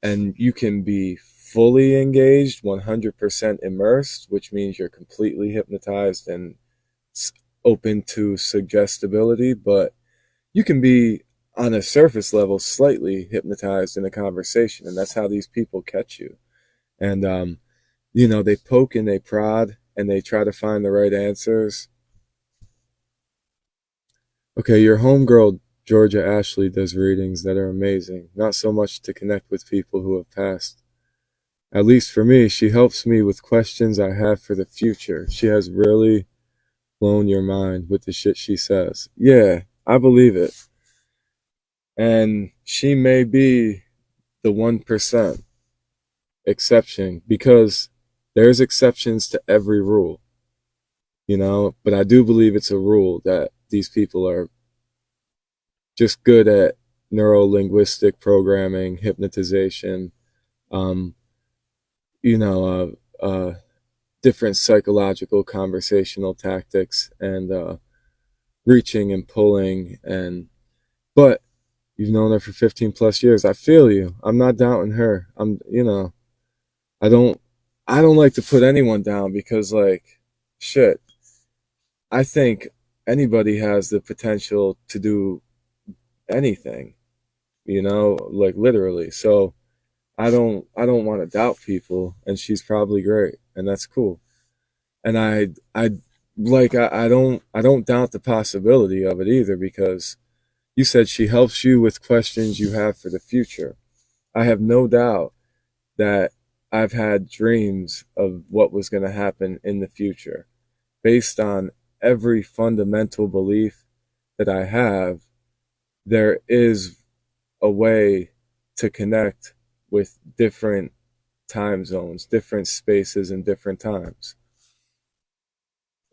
And you can be fully engaged, 100% immersed, which means you're completely hypnotized and open to suggestibility. But you can be, on a surface level, slightly hypnotized in a conversation. And that's how these people catch you. And they poke and they prod and they try to find the right answers. Okay, your homegirl Georgia Ashley does readings that are amazing. Not so much to connect with people who have passed. At least for me, she helps me with questions I have for the future. She has really blown your mind with the shit she says. Yeah, I believe it. And she may be the 1% exception because there's exceptions to every rule. But I do believe it's a rule that these people are just good at neuro linguistic programming, hypnotization, um, you know, different psychological conversational tactics, and reaching and pulling. And but you've known her for 15 plus years. I feel you. I'm not doubting her. I don't I don't like to put anyone down because, like, shit, I think anybody has the potential to do anything, like literally. So I don't want to doubt people, and she's probably great, and that's cool. And I don't doubt the possibility of it either, because you said she helps you with questions you have for the future. I have no doubt that I've had dreams of what was going to happen in the future based on every fundamental belief that I have. There is a way to connect with different time zones, different spaces, and different times.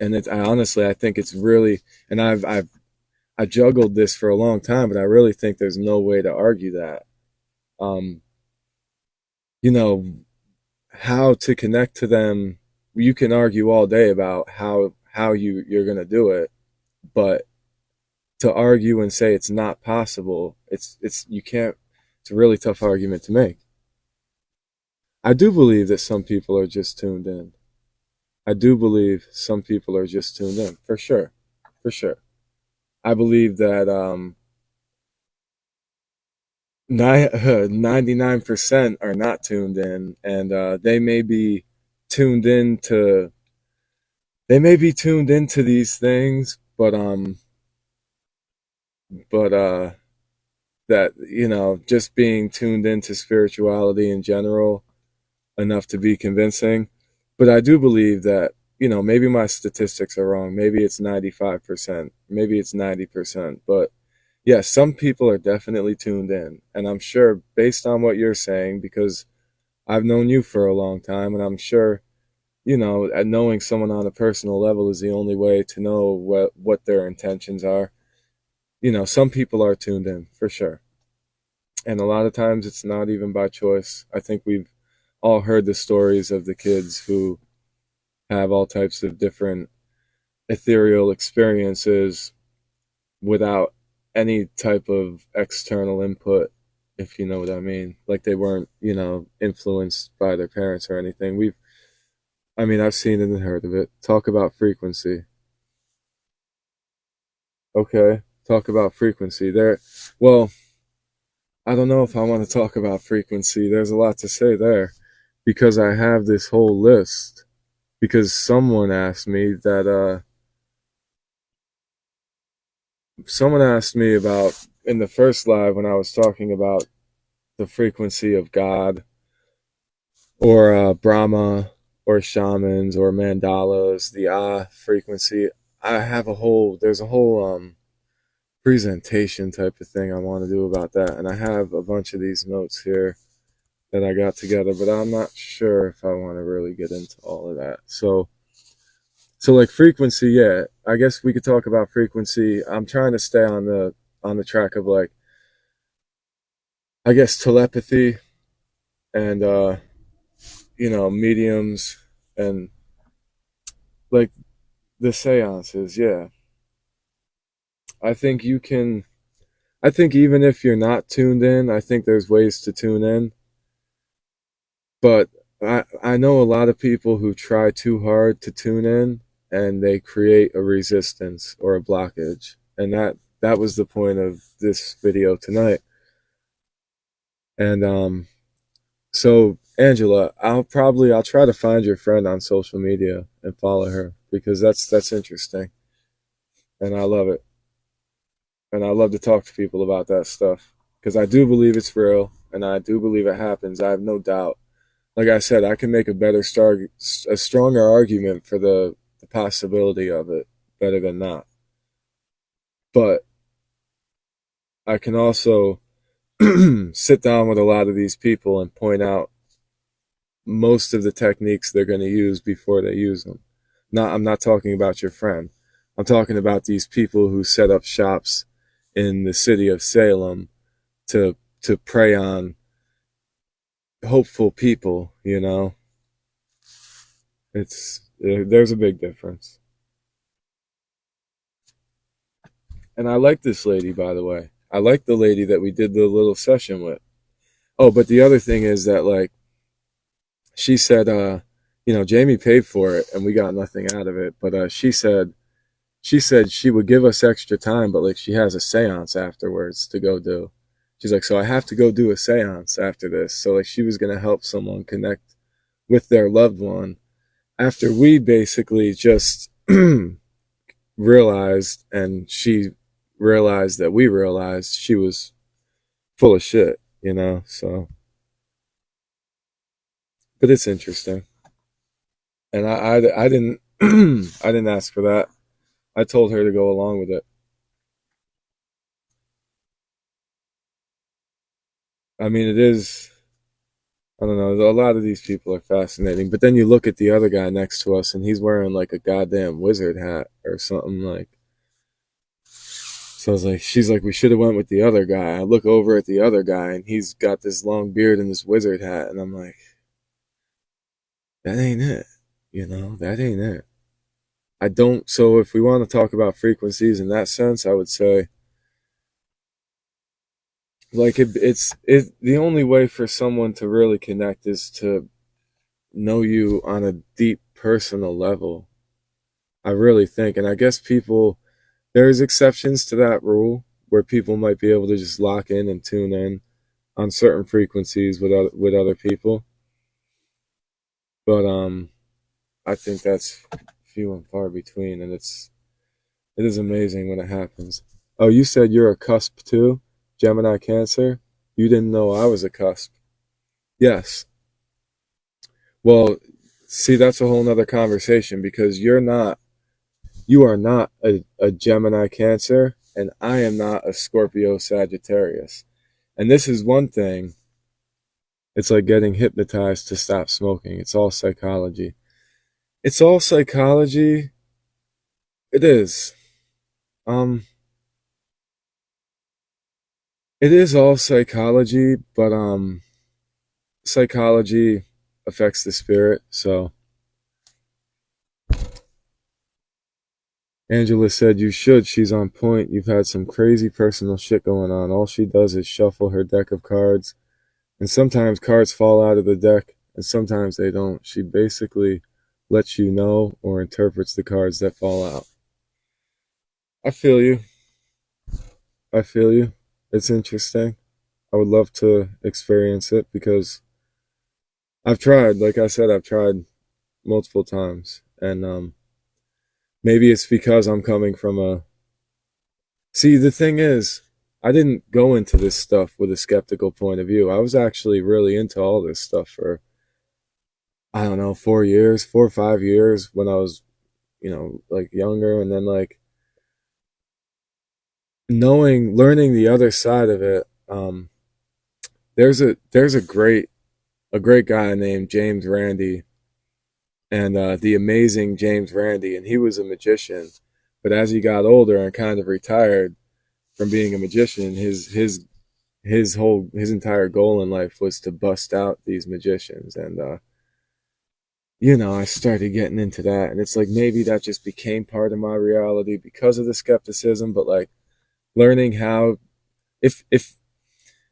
And I think it's really, and I juggled this for a long time, but I really think there's no way to argue that. Um, you know, how to connect to them, you can argue all day about how you're gonna do it, but to argue and say it's not possible, it's you can't. It's a really tough argument to make. I do believe that some people are just tuned in. I do believe some people are just tuned in, for sure, for sure. I believe that 99% are not tuned in, and tuned in to they may be tuned into these things, but that, just being tuned into spirituality in general enough to be convincing. But I do believe that, maybe my statistics are wrong. Maybe it's 95%, maybe it's 90%. But yeah, some people are definitely tuned in. And I'm sure, based on what you're saying, because I've known you for a long time, and I'm sure, at knowing someone on a personal level is the only way to know what their intentions are. Some people are tuned in, for sure. And a lot of times it's not even by choice. I think we've all heard the stories of the kids who have all types of different ethereal experiences without any type of external input, if you know what I mean. Like, they weren't, influenced by their parents or anything. I've seen it and heard of it. Talk about frequency. Okay. Talk about frequency. Well, I don't know if I want to talk about frequency. There's a lot to say there, because I have this whole list. Because someone asked me about, in the first live, when I was talking about the frequency of God, or Brahma, or shamans, or mandalas, the frequency. There's a whole presentation type of thing I want to do about that, and I have a bunch of these notes here that I got together, but I'm not sure if I want to really get into all of that. So like frequency, yeah, I guess we could talk about frequency. I'm trying to stay on the track of, like, I guess, telepathy, and mediums, and like the seances. Yeah, I think you can. I think even if you're not tuned in, I think there's ways to tune in. But I know a lot of people who try too hard to tune in, and they create a resistance or a blockage. And that was the point of this video tonight. And so, Angela, I'll try to find your friend on social media and follow her, because that's interesting, and I love it. And I love to talk to people about that stuff, because I do believe it's real, and I do believe it happens. I have no doubt. Like I said, I can make a stronger argument for the possibility of it, better than not. But I can also sit down with a lot of these people and point out most of the techniques they're going to use before they use them. I'm not talking about your friend. I'm talking about these people who set up shops in the city of Salem, to prey on hopeful people, you know. It's there's a big difference. And I like this lady, by the way. I like the lady that we did the little session with. Oh, but the other thing is that like she said, Jamie paid for it and we got nothing out of it. But she said she would give us extra time, but like she has a seance afterwards to go do. She's like, so I have to go do a seance after this. So like she was gonna help someone connect with their loved one after we basically just realized, and she realized that we realized she was full of shit, you know. So, but it's interesting, and I didn't I didn't ask for that. I told her to go along with it. I mean, it is. I don't know. A lot of these people are fascinating, but then you look at the other guy next to us, and he's wearing like a goddamn wizard hat or something like. So I was like, she's like, we should have went with the other guy. I look over at the other guy, and he's got this long beard and this wizard hat, and I'm like, that ain't it. You know, that ain't it. I don't. So if we want to talk about frequencies in that sense, I would say like it. The only way for someone to really connect is to know you on a deep personal level. I really think, and I guess people there's exceptions to that rule where people might be able to just lock in and tune in on certain frequencies with other people, but I think that's few and far between, and it is amazing when it happens. Oh, you said you're a cusp too? Gemini Cancer? You didn't know I was a cusp. Yes. Well, see, that's a whole nother conversation because you are not a Gemini Cancer, and I am not a Scorpio Sagittarius. And this is one thing. It's like getting hypnotized to stop smoking. It's all psychology. It's all psychology. It is. Um, it is all psychology, but psychology affects the spirit. So Angela said you should. She's on point. You've had some crazy personal shit going on. All she does is shuffle her deck of cards, and sometimes cards fall out of the deck, and sometimes they don't. She basically lets you know or interprets the cards that fall out. I feel you. I feel you. It's interesting. I would love to experience it because I've tried. Like I said, I've tried multiple times, and maybe it's because I'm coming from a. See, the thing is, I didn't go into this stuff with a skeptical point of view. I was actually really into all this stuff for, I don't know, 4 years, 4 or 5 years when I was, like younger. And then like learning the other side of it. There's a great guy named James Randi, and the amazing James Randi, and he was a magician. But as he got older and kind of retired from being a magician, his entire goal in life was to bust out these magicians, and I started getting into that, and it's like maybe that just became part of my reality because of the skepticism. But like learning how, if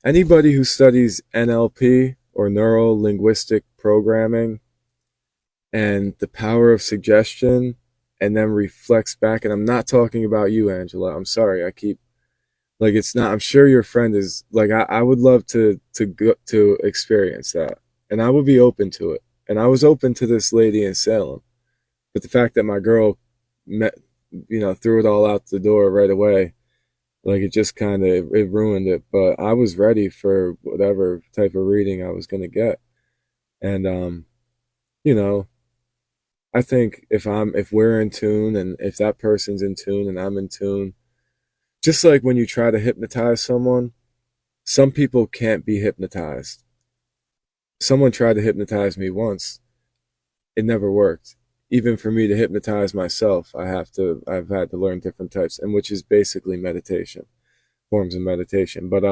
anybody who studies NLP or neuro linguistic programming and the power of suggestion and then reflects back, and I'm not talking about you, Angela, I'm sorry, I keep like it's not. I'm sure your friend is like I would love to go to experience that, and I would be open to it. And I was open to this lady in Salem, but the fact that my girl met, threw it all out the door right away, like it just kind of it ruined it. But I was ready for whatever type of reading I was gonna get, and you know, I think if we're in tune, and if that person's in tune and I'm in tune, just like when you try to hypnotize someone. Some people can't be hypnotized. Someone tried to hypnotize me once. It never worked. Even for me to hypnotize myself, I've had to learn different types, and which is basically meditation, forms of meditation. But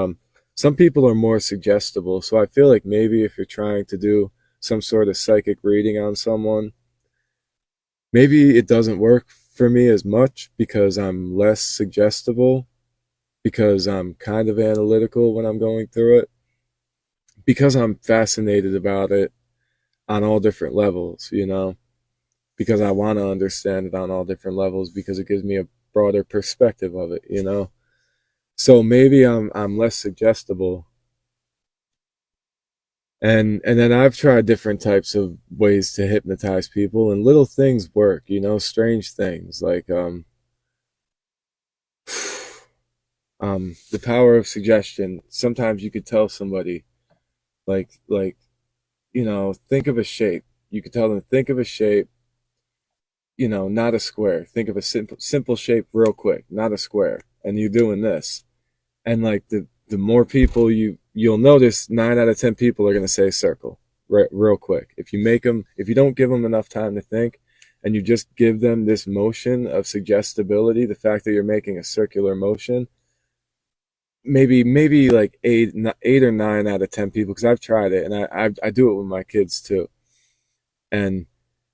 some people are more suggestible. So I feel like maybe if you're trying to do some sort of psychic reading on someone, maybe it doesn't work for me as much because I'm less suggestible, because I'm kind of analytical when I'm going through it, because I'm fascinated about it on all different levels, you know, because I want to understand it on all different levels because it gives me a broader perspective of it, you know. So maybe I'm less suggestible. And then I've tried different types of ways to hypnotize people, and little things work, you know, strange things like the power of suggestion. Sometimes you could tell somebody like you know, think of a shape. You could tell them think of a shape, you know, not a square. Think of a simple shape real quick, not a square. And you're doing this. And like the more people you'll notice 9 out of 10 people are going to say circle right real quick. If you don't give them enough time to think and you just give them this motion of suggestibility, the fact that you're making a circular motion, maybe like 8 or 9 out of 10 people, because I've tried it and I do it with my kids too. And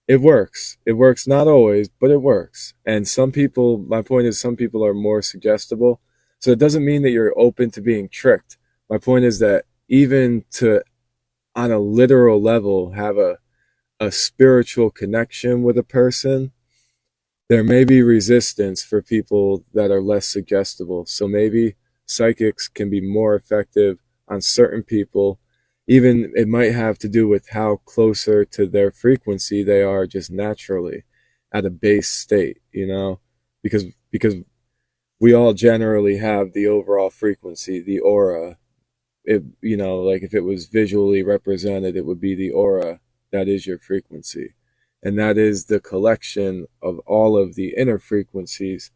it works. It works not always, but it works. And some people, my point is, some people are more suggestible. So it doesn't mean that you're open to being tricked. My point is that even to, on a literal level, have a spiritual connection with a person, there may be resistance for people that are less suggestible. So maybe psychics can be more effective on certain people. Even it might have to do with how closer to their frequency they are just naturally at a base state, you know, because we all generally have the overall frequency, the aura. It, you know, like if it was visually represented, it would be the aura that is your frequency. And that is the collection of all of the inner frequencies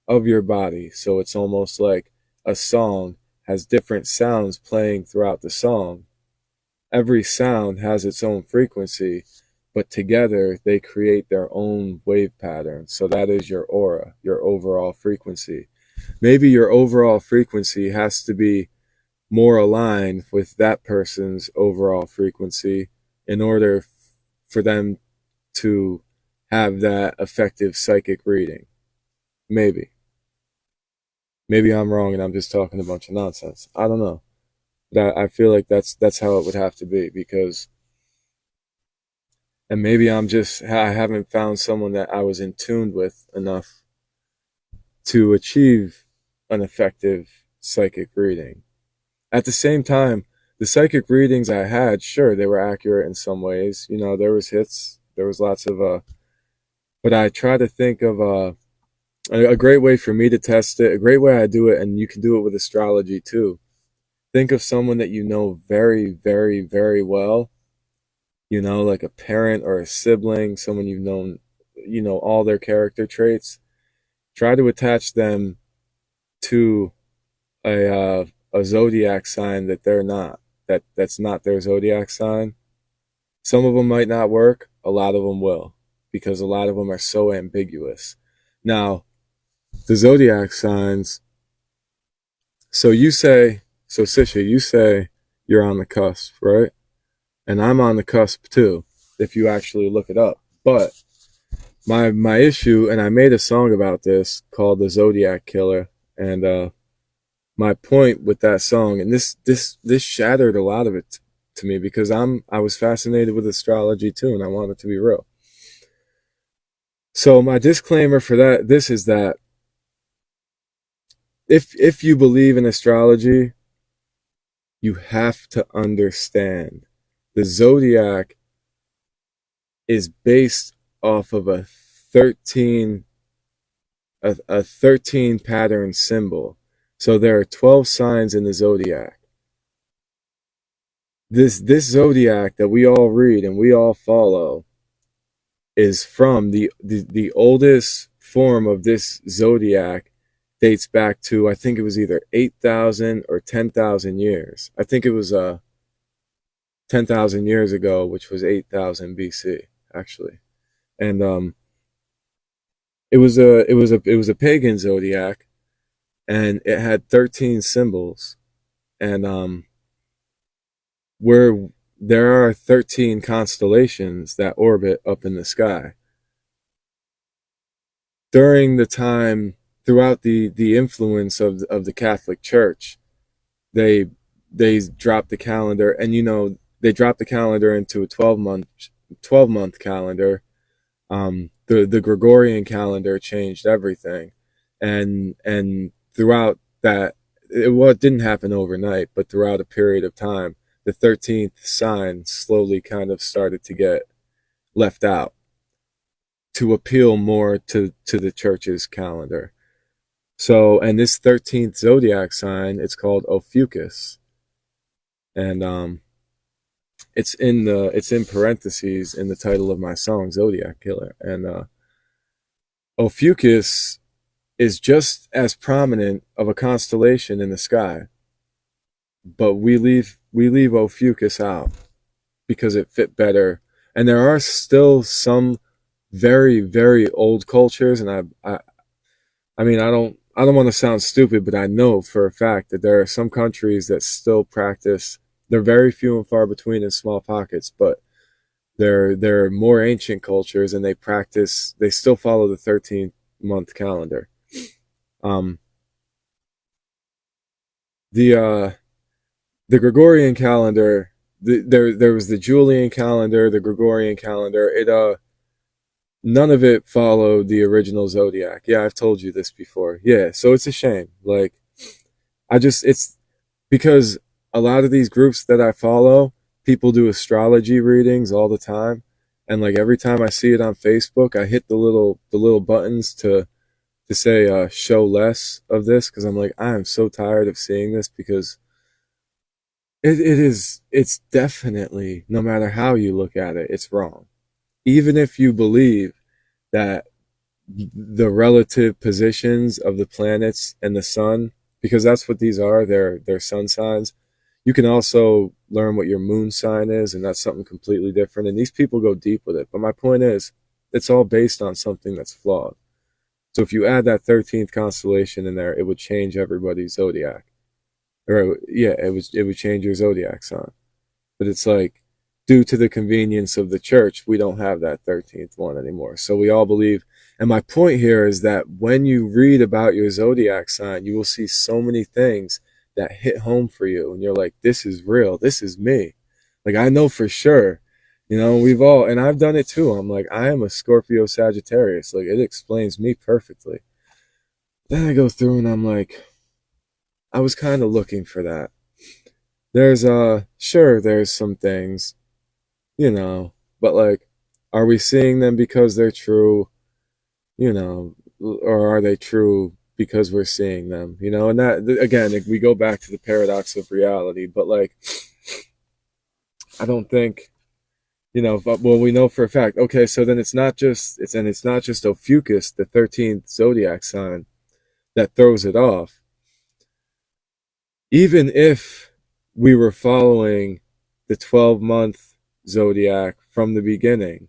of your body. So it's almost like a song has different sounds playing throughout the song. Every sound has its own frequency, but together they create their own wave pattern. So that is your aura, your overall frequency. Maybe your overall frequency has to be more aligned with that person's overall frequency in order for them to have that effective psychic reading. Maybe. Maybe I'm wrong and I'm just talking a bunch of nonsense. I don't know. But I feel like that's how it would have to be because, and maybe I haven't found someone that I was in tune with enough to achieve an effective psychic reading. At the same time, the psychic readings I had, sure, they were accurate in some ways. You know, there was hits, there was lots of but I try to think of a great way for me to test it, a great way I do it, and you can do it with astrology too. Think of someone that you know very, very, very well, you know, like a parent or a sibling, someone you've known, you know, all their character traits. Try to attach them to a zodiac sign that they're not, that's not their zodiac sign. Some of them might not work, a lot of them will, because a lot of them are so ambiguous. Now, the zodiac signs, so Sisha, you say you're on the cusp, right? And I'm on the cusp too, if you actually look it up. But my issue, and I made a song about this called "The Zodiac Killer," and my point with that song, and this shattered a lot of it to me because I was fascinated with astrology too, and I want it to be real. So my disclaimer for this is that if you believe in astrology, you have to understand the zodiac is based off of 13 a 13 pattern symbol. So there are 12 signs in the zodiac. This zodiac that we all read and we all follow is from the oldest form of this zodiac dates back to, I think it was either 8,000 or 10,000 years. I think it was 10,000 years ago, which was 8,000 BC actually. And it was a pagan zodiac, and it had 13 symbols. and where there are 13 constellations that orbit up in the sky. During the time throughout the influence of the Catholic Church, they they dropped the calendar, and they dropped the calendar into a 12-month calendar. The Gregorian calendar changed everything, and throughout that, it didn't happen overnight, but throughout a period of time, the 13th sign slowly kind of started to get left out to appeal more to the church's calendar. So, and this 13th zodiac sign, it's called Ophiuchus, and it's in parentheses in the title of my song, Zodiac Killer. And Ophiuchus is just as prominent of a constellation in the sky, but we leave Ophiuchus out because it fit better. And there are still some very, very old cultures, and I mean, I don't want to sound stupid, but I know for a fact that there are some countries that still practice. They're very few and far between in small pockets, but they're more ancient cultures, and they still follow the 13-month calendar. Um, the uh, the Gregorian calendar, there was the Julian calendar, the Gregorian calendar. It none of it followed the original zodiac. Yeah, I've told you this before. Yeah, so it's a shame. Like, it's because a lot of these groups that I follow, people do astrology readings all the time, and like every time I see it on Facebook, I hit the little buttons to say show less of this, because I'm like, I am so tired of seeing this, because it's definitely, no matter how you look at it, it's wrong. Even if you believe that the relative positions of the planets and the sun, because that's what these are, they're sun signs. You can also learn what your moon sign is, and that's something completely different, and these people go deep with it. But my point is, it's all based on something that's flawed. So if you add that 13th constellation in there, it would change everybody's zodiac. Or yeah, it would change your zodiac sign. But it's like, due to the convenience of the church, we don't have that 13th one anymore. So we all believe. And my point here is that when you read about your zodiac sign, you will see so many things that hit home for you. And you're like, this is real. This is me. Like, I know for sure. We've all, and I've done it too. I'm like, I am a Scorpio Sagittarius. Like, it explains me perfectly. Then I go through and I'm like, I was kind of looking for that. There's some things, you know, but like, are we seeing them because they're true, you know, or are they true because we're seeing them, and that, again, we go back to the paradox of reality. But like, I don't think, well, we know for a fact, okay, so then it's not just Ophiuchus, the 13th zodiac sign, that throws it off. Even if we were following the 12-month zodiac from the beginning,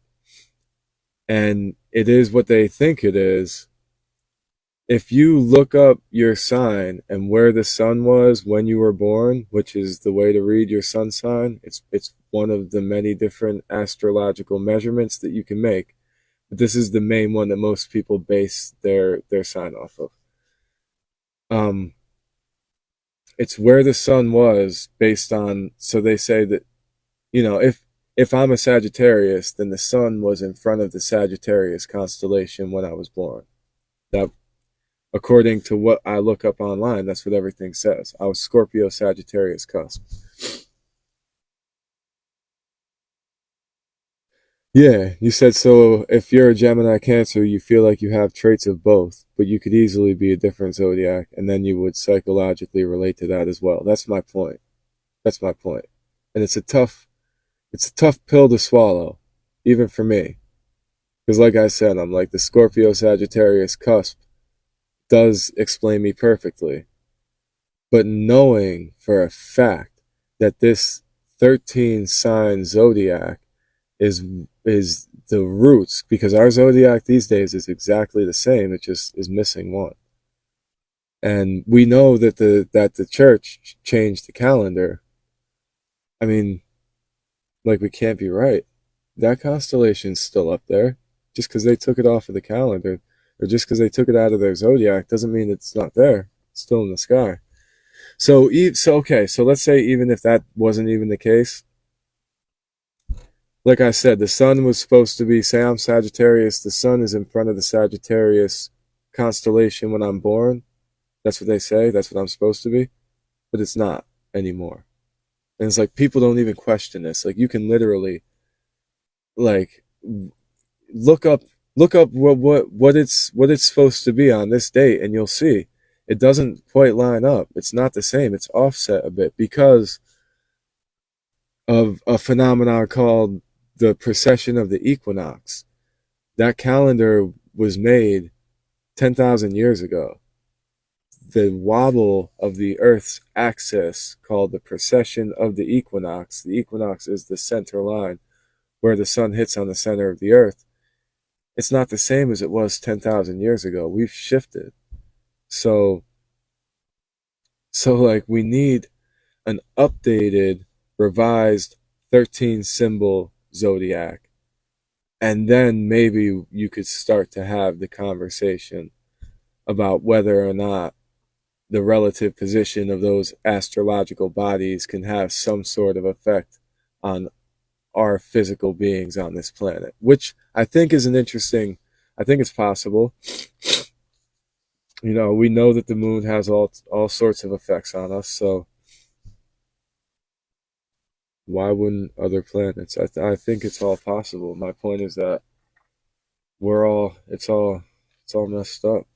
and it is what they think it is, if you look up your sign and where the sun was when you were born, which is the way to read your sun sign, it's one of the many different astrological measurements that you can make. But this is the main one that most people base their sign off of. Um, it's where the sun was based on. So they say that, if I'm a Sagittarius, then the sun was in front of the Sagittarius constellation when I was born. That, according to what I look up online, that's what everything says. I was Scorpio Sagittarius cusp. Yeah, you said, so if you're a Gemini Cancer, you feel like you have traits of both, but you could easily be a different zodiac, and then you would psychologically relate to that as well. That's my point. That's my point. And it's a tough pill to swallow, even for me. Because like I said, I'm like, the Scorpio Sagittarius cusp does explain me perfectly. But knowing for a fact that this 13 sign zodiac is is the roots, because our zodiac these days is exactly the same, it just is missing one. And we know that the church changed the calendar. I mean, like, we can't be right. That constellation's still up there. Just because they took it off of the calendar, or just because they took it out of their zodiac, doesn't mean it's not there. It's still in the sky. So okay. So let's say even if that wasn't even the case, like I said, the sun was supposed to be. Say I'm Sagittarius. The sun is in front of the Sagittarius constellation when I'm born. That's what they say. That's what I'm supposed to be. But it's not anymore. And it's like people don't even question this. Like you can literally like look up what it's supposed to be on this date, and you'll see it doesn't quite line up. It's not the same. It's offset a bit because of a phenomenon called the precession of the equinox. That calendar was made 10,000 years ago. The wobble of the Earth's axis, called the precession of the equinox is the center line where the sun hits on the center of the Earth. It's not the same as it was 10,000 years ago. We've shifted. So, so like we need an updated, revised 13 symbol zodiac. And then maybe you could start to have the conversation about whether or not the relative position of those astrological bodies can have some sort of effect on our physical beings on this planet, which I think is an interesting, I think it's possible. We know that the moon has all sorts of effects on us, so why wouldn't other planets? I think it's all possible. My point is that it's all messed up.